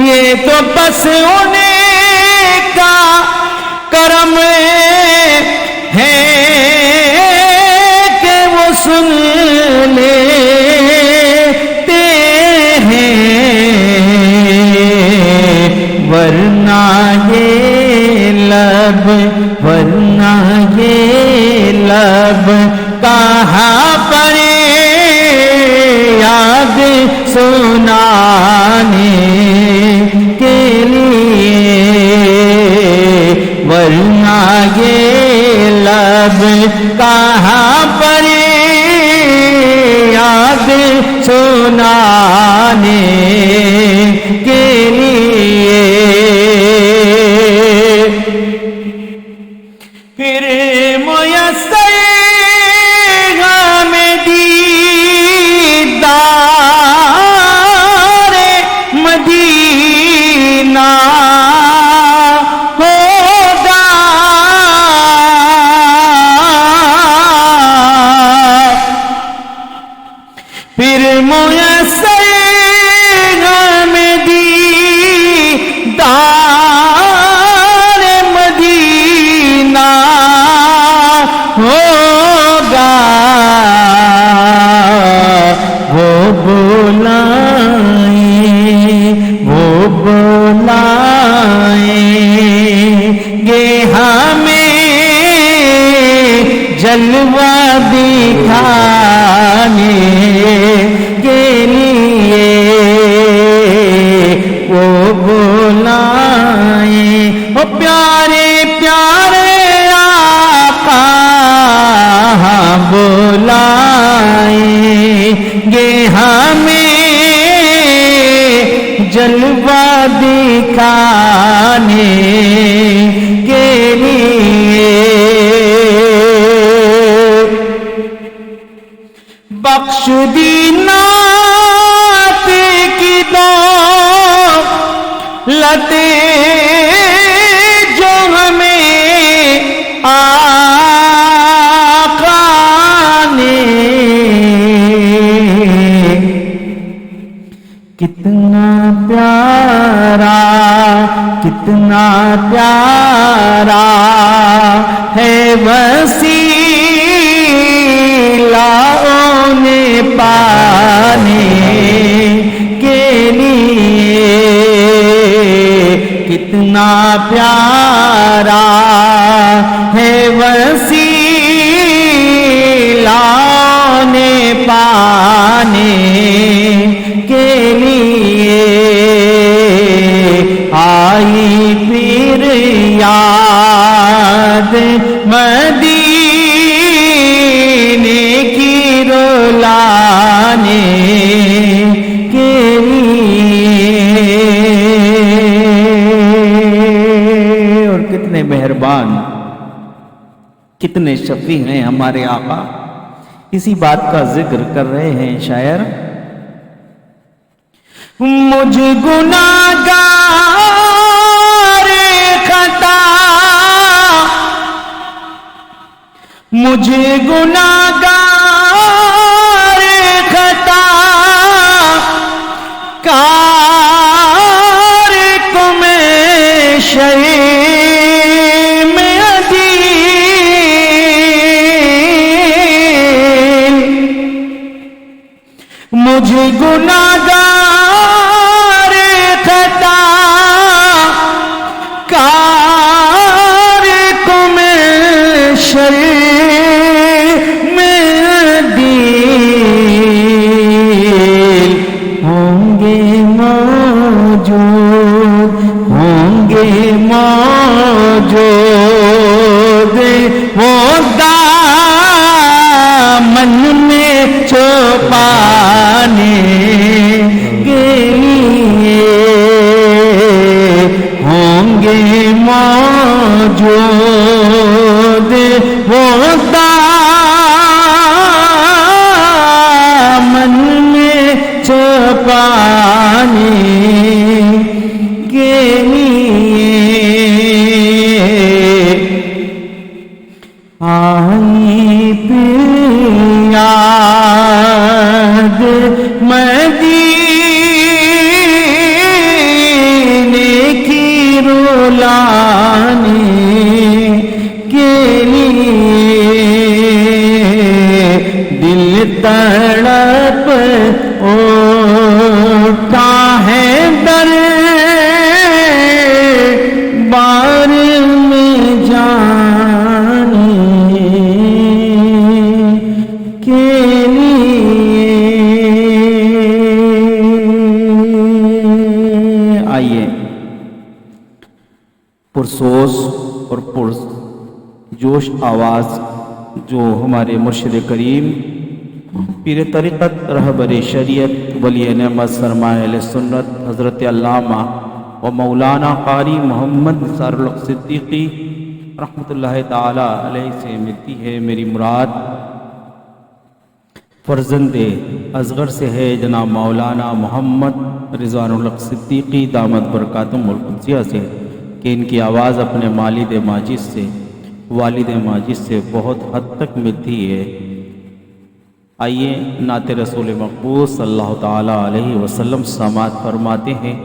یہ تو بس انہیں کا کرم ہے کہ وہ سن لیتے ہیں، ورنہ یہ لب کہاں پر یاد سنانے کے لیے، ورنہ یہ لب کہاں پر یاد سنانے کے لیے. پھر میسر ہمیں دیدار مدینہ ہوگا، پھر میسر ہمیں دیدار مدینہ ہوگا. وہ بلائیں گے ہمیں جلوہ دکھانے کے لیے، وہ بلائیں وہ پیارے پیارے آقا بلائیں گے ہمیں جلوہ دکھانے کے لیے. بخش دی نعت کی دولتیں جو ہمیں آقا نے، کتنا پیارا ہے وسیلہ انہیں پانے کے لیے، کتنا پیارا ہے وسیلہ انہیں پانے کے لیے. آئی پھر یاد مدینے کی رلانے کے لیے. اور کتنے مہربان، کتنے شفیع ہیں ہمارے آقا. اسی بات کا ذکر کر رہے ہیں شاعر. مجھ گناہگار خطا، مجھ گناہگار خطا کار کو میں شرم عدیل، مجھ گناہگار چھپانے کے لیے آئی پھر یاد مدینے کی رولانے کے لیے دل تڑپ اٹھا ہے در بار میں جانے کے لیے۔ آئیے پرسوز اور پرجوش آواز جو ہمارے مرشد کریم پیر طریقت رہبر شریعت ولی نعمت سرمایہ اہل سنت حضرت علامہ و مولانا قاری محمد نثار الحق صدیقی رحمۃ اللہ تعالی علیہ سے ملتی ہے۔ میری مراد فرزند اصغر سے ہے جناب مولانا محمد رضوان الحق صدیقی دامت برکاتہم القدسیہ سے، کہ ان کی آواز اپنے والد ماجد سے بہت حد تک ملتی ہے۔ آئیے نعت رسول مقبول صلی اللہ تعالیٰ علیہ وسلم سماعت فرماتے ہیں،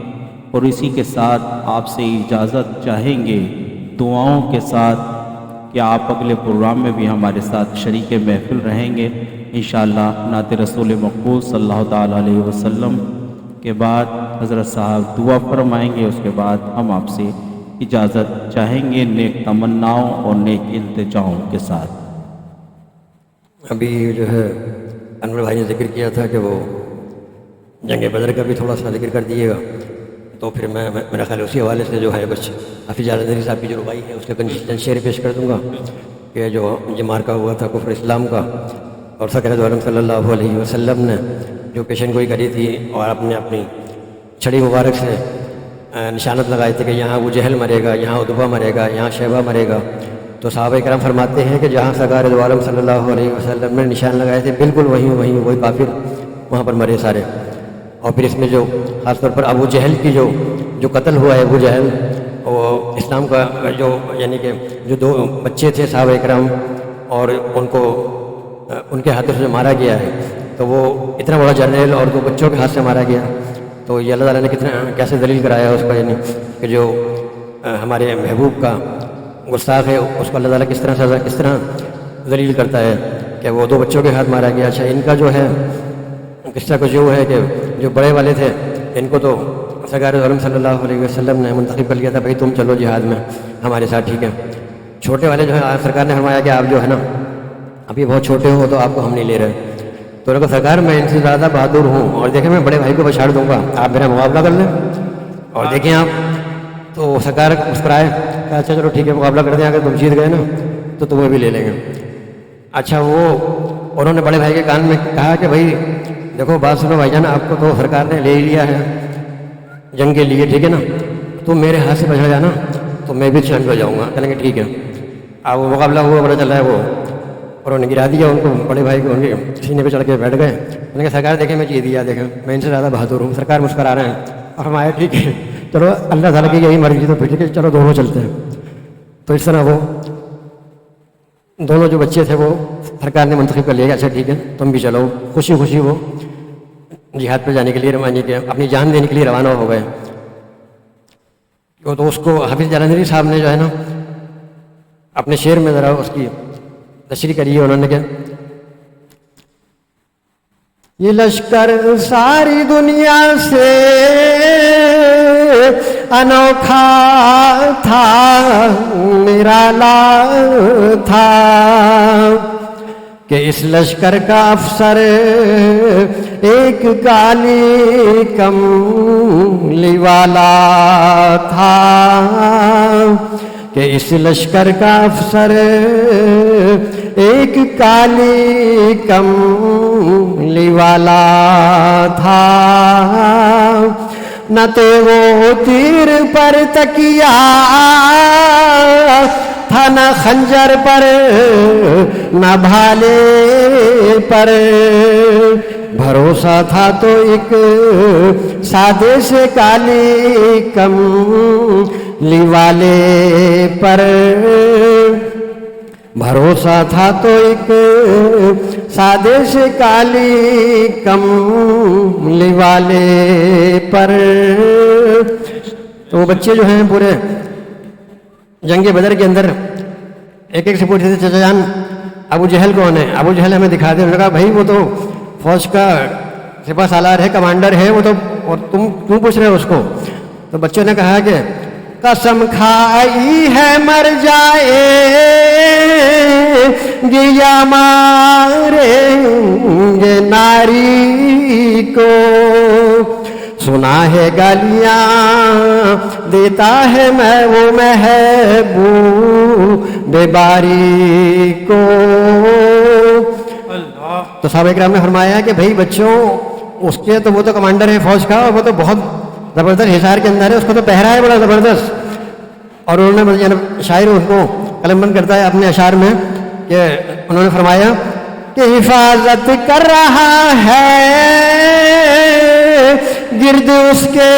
اور اسی کے ساتھ آپ سے اجازت چاہیں گے دعاؤں کے ساتھ کہ آپ اگلے پروگرام میں بھی ہمارے ساتھ شریک محفل رہیں گے انشاءاللہ۔ نعت رسول مقبول صلی اللہ تعالیٰ علیہ وسلم کے بعد حضرت صاحب دعا فرمائیں گے، اس کے بعد ہم آپ سے اجازت چاہیں گے نیک تمناؤں اور نیک التجاؤں کے ساتھ۔ ابھی جو ہے انور بھائی نے ذکر کیا تھا کہ وہ جنگ بدر کا بھی تھوڑا سا ذکر کر دیے گا، تو پھر میں میرا خیال اسی حوالے سے جو ہے کچھ حافظ جالندری صاحب کی جو ربائی ہے اس کے چند شعر پیش کر دوں گا کہ جو مارکا ہوا تھا کفر اسلام کا، اور سرکار عالم صلی اللہ علیہ وسلم نے جو پیشن گوئی کری تھی اور اپنی چھڑی مبارک سے نشانت لگائے تھے کہ یہاں ابو جہل مرے گا، یہاں عتبہ مرے گا، یہاں شیبہ مرے گا، تو صحابہ کرام فرماتے ہیں کہ جہاں سرکار عالم صلی اللہ علیہ وسلم نے نشان لگائے تھے بالکل وہی کافر وہاں پر مرے سارے۔ اور پھر اس میں جو خاص طور پر ابو جہل کی جو قتل ہوا ہے، ابو جہل وہ اسلام کا جو یعنی کہ جو 2 بچے تھے صحابہ کرام اور ان کے ہاتھوں سے مارا گیا ہے، تو وہ اتنا بڑا جنرل اور 2 بچوں کے ہاتھ سے مارا گیا، تو یہ اللہ تعالیٰ نے کیسے دلیل کرایا اس کا، یعنی کہ جو ہمارے محبوب کا گستاخ ہے اس کو اللہ تعالیٰ کس طرح ذلیل کرتا ہے کہ وہ 2 بچوں کے ہاتھ مارا گیا۔ اچھا ان کا جو ہے قصہ کچھ یوں ہے کہ جو بڑے والے تھے ان کو تو سرکار عالم صلی اللہ علیہ وسلم نے منتخب کر لیا تھا، بھائی تم چلو جہاد میں ہمارے ساتھ، ٹھیک ہے۔ چھوٹے والے جو ہے سرکار نے فرمایا کہ آپ جو ہے نا ابھی بہت چھوٹے ہو تو آپ کو ہم نہیں لے رہے، تو انہوں نے کہا سرکار میں ان سے زیادہ بہادر ہوں اور دیکھیں میں بڑے بھائی کو بچھاڑ دوں گا، آپ میرا مقابلہ کر لیں اور دیکھیں آپ۔ تو سرکار مسکرائے، کہا اچھا چلو ٹھیک ہے مقابلہ کر دیں، اگر تم جیت گئے نا تو تمہیں بھی لے لیں گے۔ اچھا وہ انہوں نے بڑے بھائی کے کان میں کہا کہ بھائی دیکھو بات سنو بھائی جان، آپ کو تو سرکار نے لے ہی لیا ہے جنگ کے لیے، ٹھیک ہے نا، تم میرے ہاتھ سے بچھڑ جانا تو میں بھی شامل ہو جاؤں گا۔ کہیں گے ٹھیک ہے۔ اب وہ مقابلہ ہوا، بڑا چل رہا ہے وہ، اور انہوں نے گرا دیا ان کو، بڑے بھائی کو ان کے سینے پہ چڑھ کے بیٹھ گئے۔ انہوں نے کہا سرکار دیکھیں میں جیت دیا، دیکھیں میں ان سے زیادہ بہادر ہوں۔ سرکار مسکرا رہے ہیں اور ہمارے ٹھیک ہے چلو اللہ تعالیٰ کی یہی مرضی، تو پھر ٹھیک ہے چلو دونوں چلتے ہیں۔ تو اس طرح وہ دونوں جو بچے تھے وہ سرکار نے منتخب کر لیا، اچھا ٹھیک ہے تم بھی چلو۔ خوشی خوشی وہ جہاد پہ جانے کے لیے اپنی جان دینے کے لیے روانہ ہو گئے۔ تو اس کو حافظ جالندری صاحب نے جو ہے نا اپنے شعر میں ذرا اس کی تشریح کری ہے، انہوں نے کیا یہ لشکر ساری دنیا سے انوکھا تھا، نرالا تھا کہ اس لشکر کا افسر ایک کالی کملی والا تھا، کہ اس لشکر کا افسر ایک کالی کملی والا تھا، نہ تو وہ تیر پر تکیا تھا نہ خنجر پر نہ بھالے پر، بھروسہ تھا تو ایک سادے سے کالی کملی والے پر، بھروسہ تھا تو ایک سادے سے کالی کملی والے پر۔ تو وہ بچے جو ہیں پورے جنگ بدر کے اندر ایک ایک سے پوچھتے تھے چچا جان ابو جہل کون ہے؟ ابو جہل ہمیں دکھا دے۔ انہوں نے کہا بھائی وہ تو فوج کا سپہ سالار ہے، کمانڈر ہے وہ تو، اور تم کیوں پوچھ رہے ہو اس کو؟ تو بچوں نے کہا کہ قسم کھائی ہے مر جائے گی یا ماریں گے ناری کو، سنا ہے گالیاں دیتا ہے میں وہ محبوب باری کو۔ تو صحابہ کرام نے فرمایا کہ بھائی بچوں اس کے تو وہ تو کمانڈر ہے فوج کا، اور وہ تو بہت زبردست حصار کے اندر ہے، اس کو تو پہرا ہے بڑا زبردست۔ اور انہوں نے شاعر اس کو قلم بند کرتا ہے اپنے اشعار میں کہ انہوں نے فرمایا کہ حفاظت کر رہا ہے گرد اس کے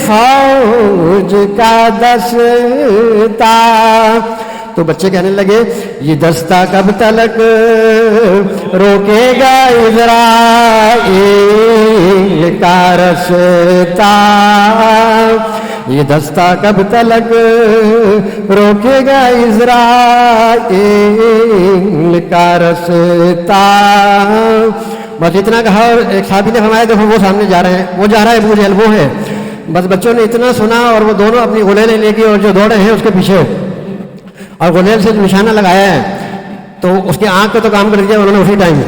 فوج کا دستہ۔ تو بچے کہنے لگے یہ دستہ کب تلک روکے گا اسرائیل کا رستہ، یہ دستہ کب تلک روکے گا اسرائیل کا رستہ۔ بس اتنا کہا، اور ایک صحابی نے فرمایا دیکھو وہ سامنے جا رہے ہیں، وہ جا رہا ہے ابو جہل وہ ہے۔ بس بچوں نے اتنا سنا اور وہ دونوں اپنی غلیلیں لے کے اور جو دوڑے ہیں اس کے پیچھے، اور غلیل سے نشانہ لگایا ہے تو اس کے آنکھ کو تو کام کر دیا انہوں نے اسی ٹائم،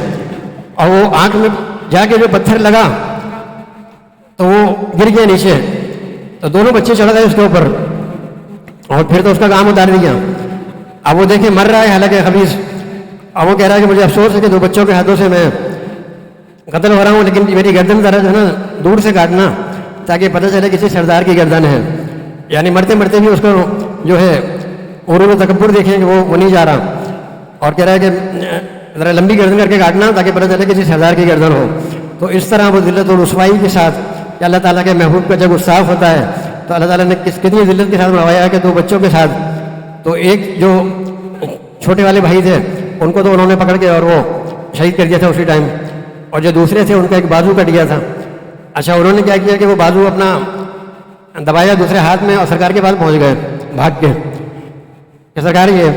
اور وہ آنکھ میں جا کے جو پتھر لگا تو وہ گر گیا نیچے، تو دونوں بچے چڑھ گئے اس کے اوپر، اور پھر تو اس کا کام اتار دیا۔ اب وہ دیکھیں مر رہا ہے حالانکہ خبیث، اب وہ کہہ رہا ہے کہ مجھے افسوس ہے کہ دو بچوں کے ہاتھوں سے میں قتل ہو رہا ہوں، لیکن میری گردن ذرا جو ہے نا دور سے کاٹنا تاکہ پتہ چلے کسی سردار کی گردن ہے۔ یعنی مرتے مرتے بھی اس کو جو ہے غرور و تکبر دیکھیں کہ وہ نہیں جا رہا، اور کہہ رہا ہے کہ ذرا لمبی گردن کر کے کاٹنا تاکہ پتہ چلے کسی سردار کی گردن ہو۔ تو اس طرح وہ ذلت و رسوائی کے ساتھ کہ اللہ تعالیٰ کے محبوب کا جب گستاخ ہوتا ہے تو اللہ تعالیٰ نے کتنی ذلت کے ساتھ منوایا ہے کہ دو بچوں کے ساتھ۔ تو ایک جو چھوٹے والے بھائی تھے ان کو تو انہوں نے پکڑ کے اور وہ شہید کر دیا تھا اسی ٹائم، اور جو دوسرے تھے ان کا ایک بازو کٹ گیا تھا۔ اچھا انہوں نے کیا کیا کہ وہ بازو اپنا دبایا دوسرے ہاتھ میں اور سرکار کے پاس پہنچ گئے بھاگ کے کہ سرکار یہ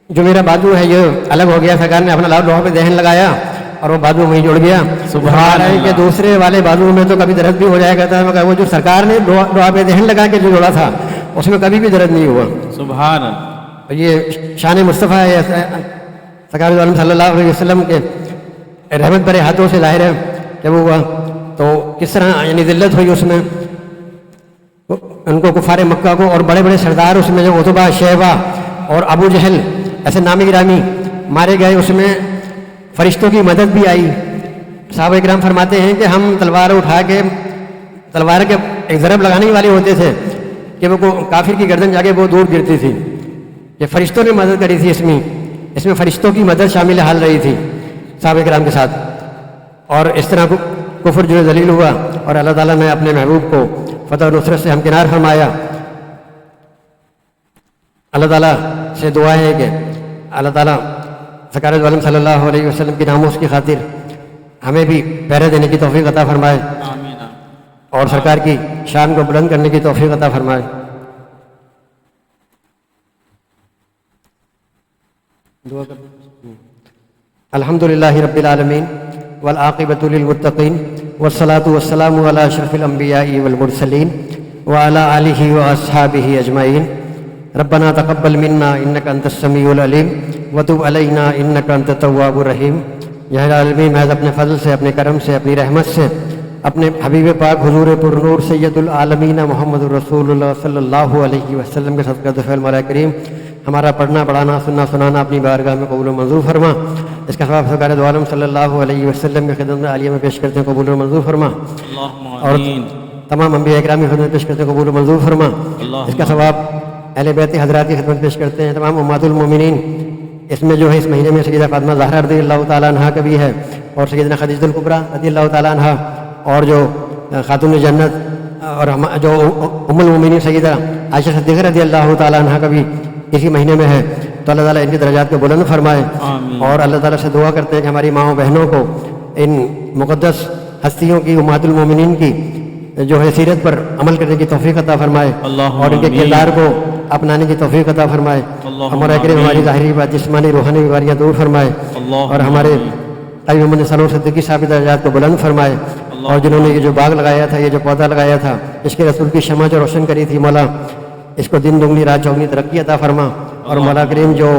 جو میرا بازو ہے یہ الگ ہو گیا۔ سرکار نے اپنا لوہا پہ دہن لگایا اور وہ بازو وہیں جڑ گیا۔ سبحان اللہ کہ دوسرے والے بازو میں تو کبھی درد بھی ہو جایا کرتا ہے، مگر وہ جو سرکار نے لوہا پہ دہن لگا کے جو جوڑا تھا اس میں کبھی بھی درد نہیں ہوا۔ سبحان اللہ۔ یہ شان مصطفیٰ ہے سرکار عالم صلی اللہ علیہ وسلم کے رحمت بھرے ہاتھوں سے ظاہر ہے کہ وہ ہوا۔ تو کس طرح یعنی ذلت ہوئی اس میں ان کو کفار مکہ کو، اور بڑے بڑے سردار اس میں جو عتبہ شیبہ اور ابو جہل ایسے نامی گرامی مارے گئے۔ اس میں فرشتوں کی مدد بھی آئی۔ صحابہ کرام فرماتے ہیں کہ ہم تلوار اٹھا کے تلوار کے ایک ضرب لگانے والے ہوتے تھے کہ وہ کافر کی گردن جا کے وہ دور گرتی تھی، کہ فرشتوں نے مدد کری تھی۔ اس میں فرشتوں کی مدد شامل حال رہی تھی صحابہ کرام کے ساتھ، اور اس طرح کفر جو ذلیل ہوا اور اللہ تعالیٰ نے اپنے محبوب کو فتح و نصرت سے ہمکنار فرمایا۔ اللہ تعالیٰ سے دعا ہے کہ اللہ تعالیٰ سرکار عالم صلی اللہ علیہ وسلم کی ناموس کی خاطر ہمیں بھی پہرے دینے کی توفیق عطا فرمائے، اور سرکار کی شان کو بلند کرنے کی توفیق عطا فرمائے۔ دعا کریں۔ الحمدللہ رب العالمین والعاقبۃ للمتقین والصلاة والسلام علی اشرف الانبیاء والمرسلین وعلی آلہ واصحابہ اجمعین۔ ربنا تقبل منا انک انت السمیع العلیم وتب علینا انک انت التواب الرحیم۔ یا العالمین محض اپنے فضل سے، اپنے کرم سے، اپنی رحمت سے، اپنے حبیب پاک حضور پر نور سید العالمین محمد الرسول اللہ صلی اللہ علیہ وسلم کے صدقہ فعل مولا کریم ہمارا پڑھنا پڑھانا سننا سنانا اپنی بارگاہ میں قبول و منظور فرما۔ اس کا ثواب سرکار دو عالم صلی اللہ علیہ وسلم کی خدمت عالیہ میں پیش کرتے ہیں، قبول و منظور فرما، اور تمام انبیاء اکرام کی خدمت پیش کرتے ہیں، قبول و منظور فرما۔ اس کا ثواب اہل بیت حضرات کی خدمت پیش کرتے ہیں، تمام امہات المومنین۔ اس میں جو ہے اس مہینے میں سیدہ فاطمہ زہرا رضی اللہ تعالیٰ عنہا کا بھی ہے، اور سیدنا خدیجۃ الکبریٰ رضی اللہ تعالیٰ عنہا، اور جو خاتون جنت اور جو ام المومنین سیدہ عائشہ صدیقہ رضی اللہ تعالیٰ عنہا کا بھی اسی مہینے میں ہے۔ تو اللہ تعالیٰ ان کی درجات کو بلند فرمائے، اور اللہ تعالیٰ سے دعا کرتے ہیں کہ ہماری ماؤں بہنوں کو ان مقدس ہستیوں کی، امہات المومنین کی جو ہے سیرت پر عمل کرنے کی توفیق عطا فرمائے، اور ان کے کردار کو اپنانے کی توفیق عطا فرمائے۔ ہمارا کریم ہماری ظاہری بات جسمانی روحانی بیماریاں دور فرمائے، اور ہمارے قیوم محمد سلور صدیقی صاحب کی درجات کو بلند فرمائے، اور جنہوں نے یہ جو باغ لگایا تھا، یہ جو پودا لگایا تھا، اس کے رسول کی شمع جو روشن کری تھی، مولا اس کو دن دگنی رات چوگنی ترقی عطا فرما۔ اور مولا کریم جو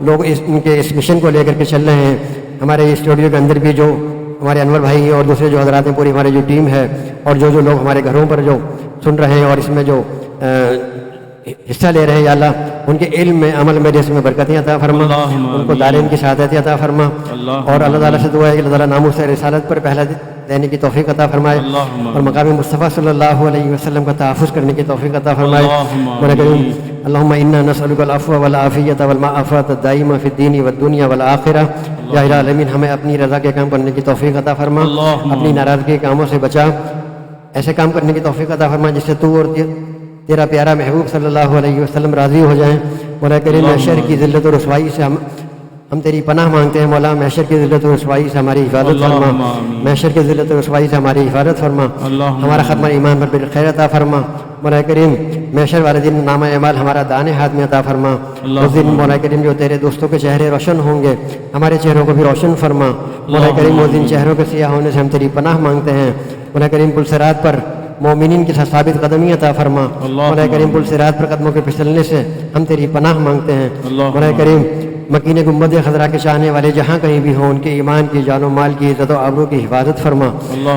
لوگ ان کے اس مشن کو لے کر کے چل رہے ہیں، ہمارے اسٹوڈیو کے اندر بھی جو ہمارے انور بھائی اور دوسرے جو حضرات ہیں، پوری ہماری جو ٹیم ہے، اور جو لوگ ہمارے گھروں پر جو سن رہے ہیں اور اس میں جو حصہ لے رہے ہیں، یا اللہ ان کے علم میں، عمل میں، جس میں برکتیں عطا فرما، ان کو دارین کی سعادت عطا فرما، اور اللہ تعالیٰ سے دعا ہے کہ اللہ تعالیٰ ناموس رسالت پر پہلا دینے کی توفیق عطا فرمائے، اور مقام مصطفیٰ صلی اللہ علیہ وسلم کا تحفظ کرنے کی توفیق عطا فرمائے۔ اللہم انا نسألک العفو والعافیۃ والمعافاۃ الدائمہ فی الدین والدنیا والآخرہ۔ یا الہ العالمین ہمیں اپنی رضا کے کام کرنے کی توفیق عطا فرما، اپنی ناراضگی کے کاموں سے بچا، ایسے کام کرنے کی توفیق عطا فرما جس سے تو اور تیرا پیارا محبوب صلی اللہ علیہ وسلم راضی ہو جائیں۔ مولا کریم محشر کی ذلت و رسوائی سے ہم تیری پناہ مانگتے ہیں، مولا محشر کی ذلت و رسوائی سے ہماری حفاظت فرما، محشر کی ذلت و رسوائی سے ہماری حفاظت فرما، ہمارا ختمہ ایمان پر بالخیر عطا فرما۔ مولا کریم محشر والے دن نامہ اعمال ہمارا دانے ہاتھ میں عطا فرما۔ اس دن مولا کریم جو تیرے دوستوں کے چہرے روشن ہوں گے، ہمارے چہروں کو بھی روشن فرما۔ مولا کریم اس دن چہروں کے سیاہ ہونے سے ہم تیری پناہ مانگتے ہیں۔ مولا کریم پل صراط پر مومنین کے ساتھ ثابت قدمی عطا فرما۔ مولا کریم پل صراط پر قدموں کے پھسلنے سے ہم تیری پناہ مانگتے ہیں۔ مولا کریم مکین گنبد خضرا کے چاہنے والے جہاں کہیں بھی ہوں، ان کے ایمان کی، جان و مال کی، عزت و آبرو کی حفاظت فرما۔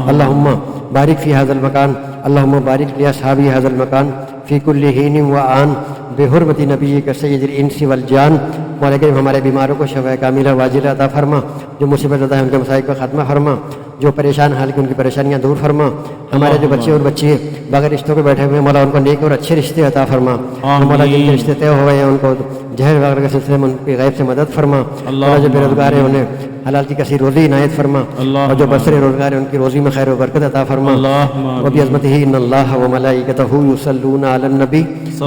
اللہم بارک فی ھذا المکان، اللہم بارک لاصحاب ھذا المکان فی کل حین و آن بحرمت نبیک سید الانس والجان۔ مولا کریم ہمارے بیماروں کو شفا کاملہ واجلہ عطا فرما، جو مصیبت زدہ ہیں ان کے مصائب کا خاتمہ فرما، جو پریشان حال کی ان کی پریشانیاں دور فرما۔ ہمارے جو بچے اور بچی بغیر رشتوں کے بیٹھے ہوئے ہیں، مولا ان کو نیک اور اچھے رشتے عطا فرما۔ مولا جن کے رشتے طے ہوئے ہیں ان کو جہر وغیرہ کے سلسلے میں ان کی غیب سے مدد فرما۔ مولا جو بے روزگار ہیں انہیں حلال کی کثیر روزی عنایت فرما، اور جو برسر روزگار ہیں ان کی روزی میں خیر و برکت عطا فرما۔ وبعظمتہ ان اللہ وملائکتہ یصلون علی النبی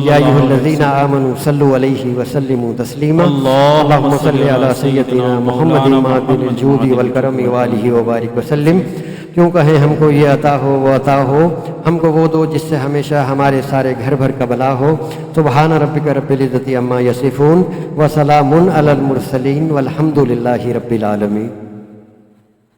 یا ایھا الذین آمنوا صلوا علیہ وسلموا تسلیما۔ اللہم صل علی سیدنا محمد معدن الجود والکرم وآلہ وبارک وسلم۔ کیوں کہیں ہم کو یہ عطا ہو وہ عطا ہو، ہم کو وہ دو جس سے ہمیشہ ہمارے سارے گھر بھر کا بلا ہو۔ سبحان ربک رب العزت عما یصفون وسلام علی المرسلین والحمد للہ رب العالمین۔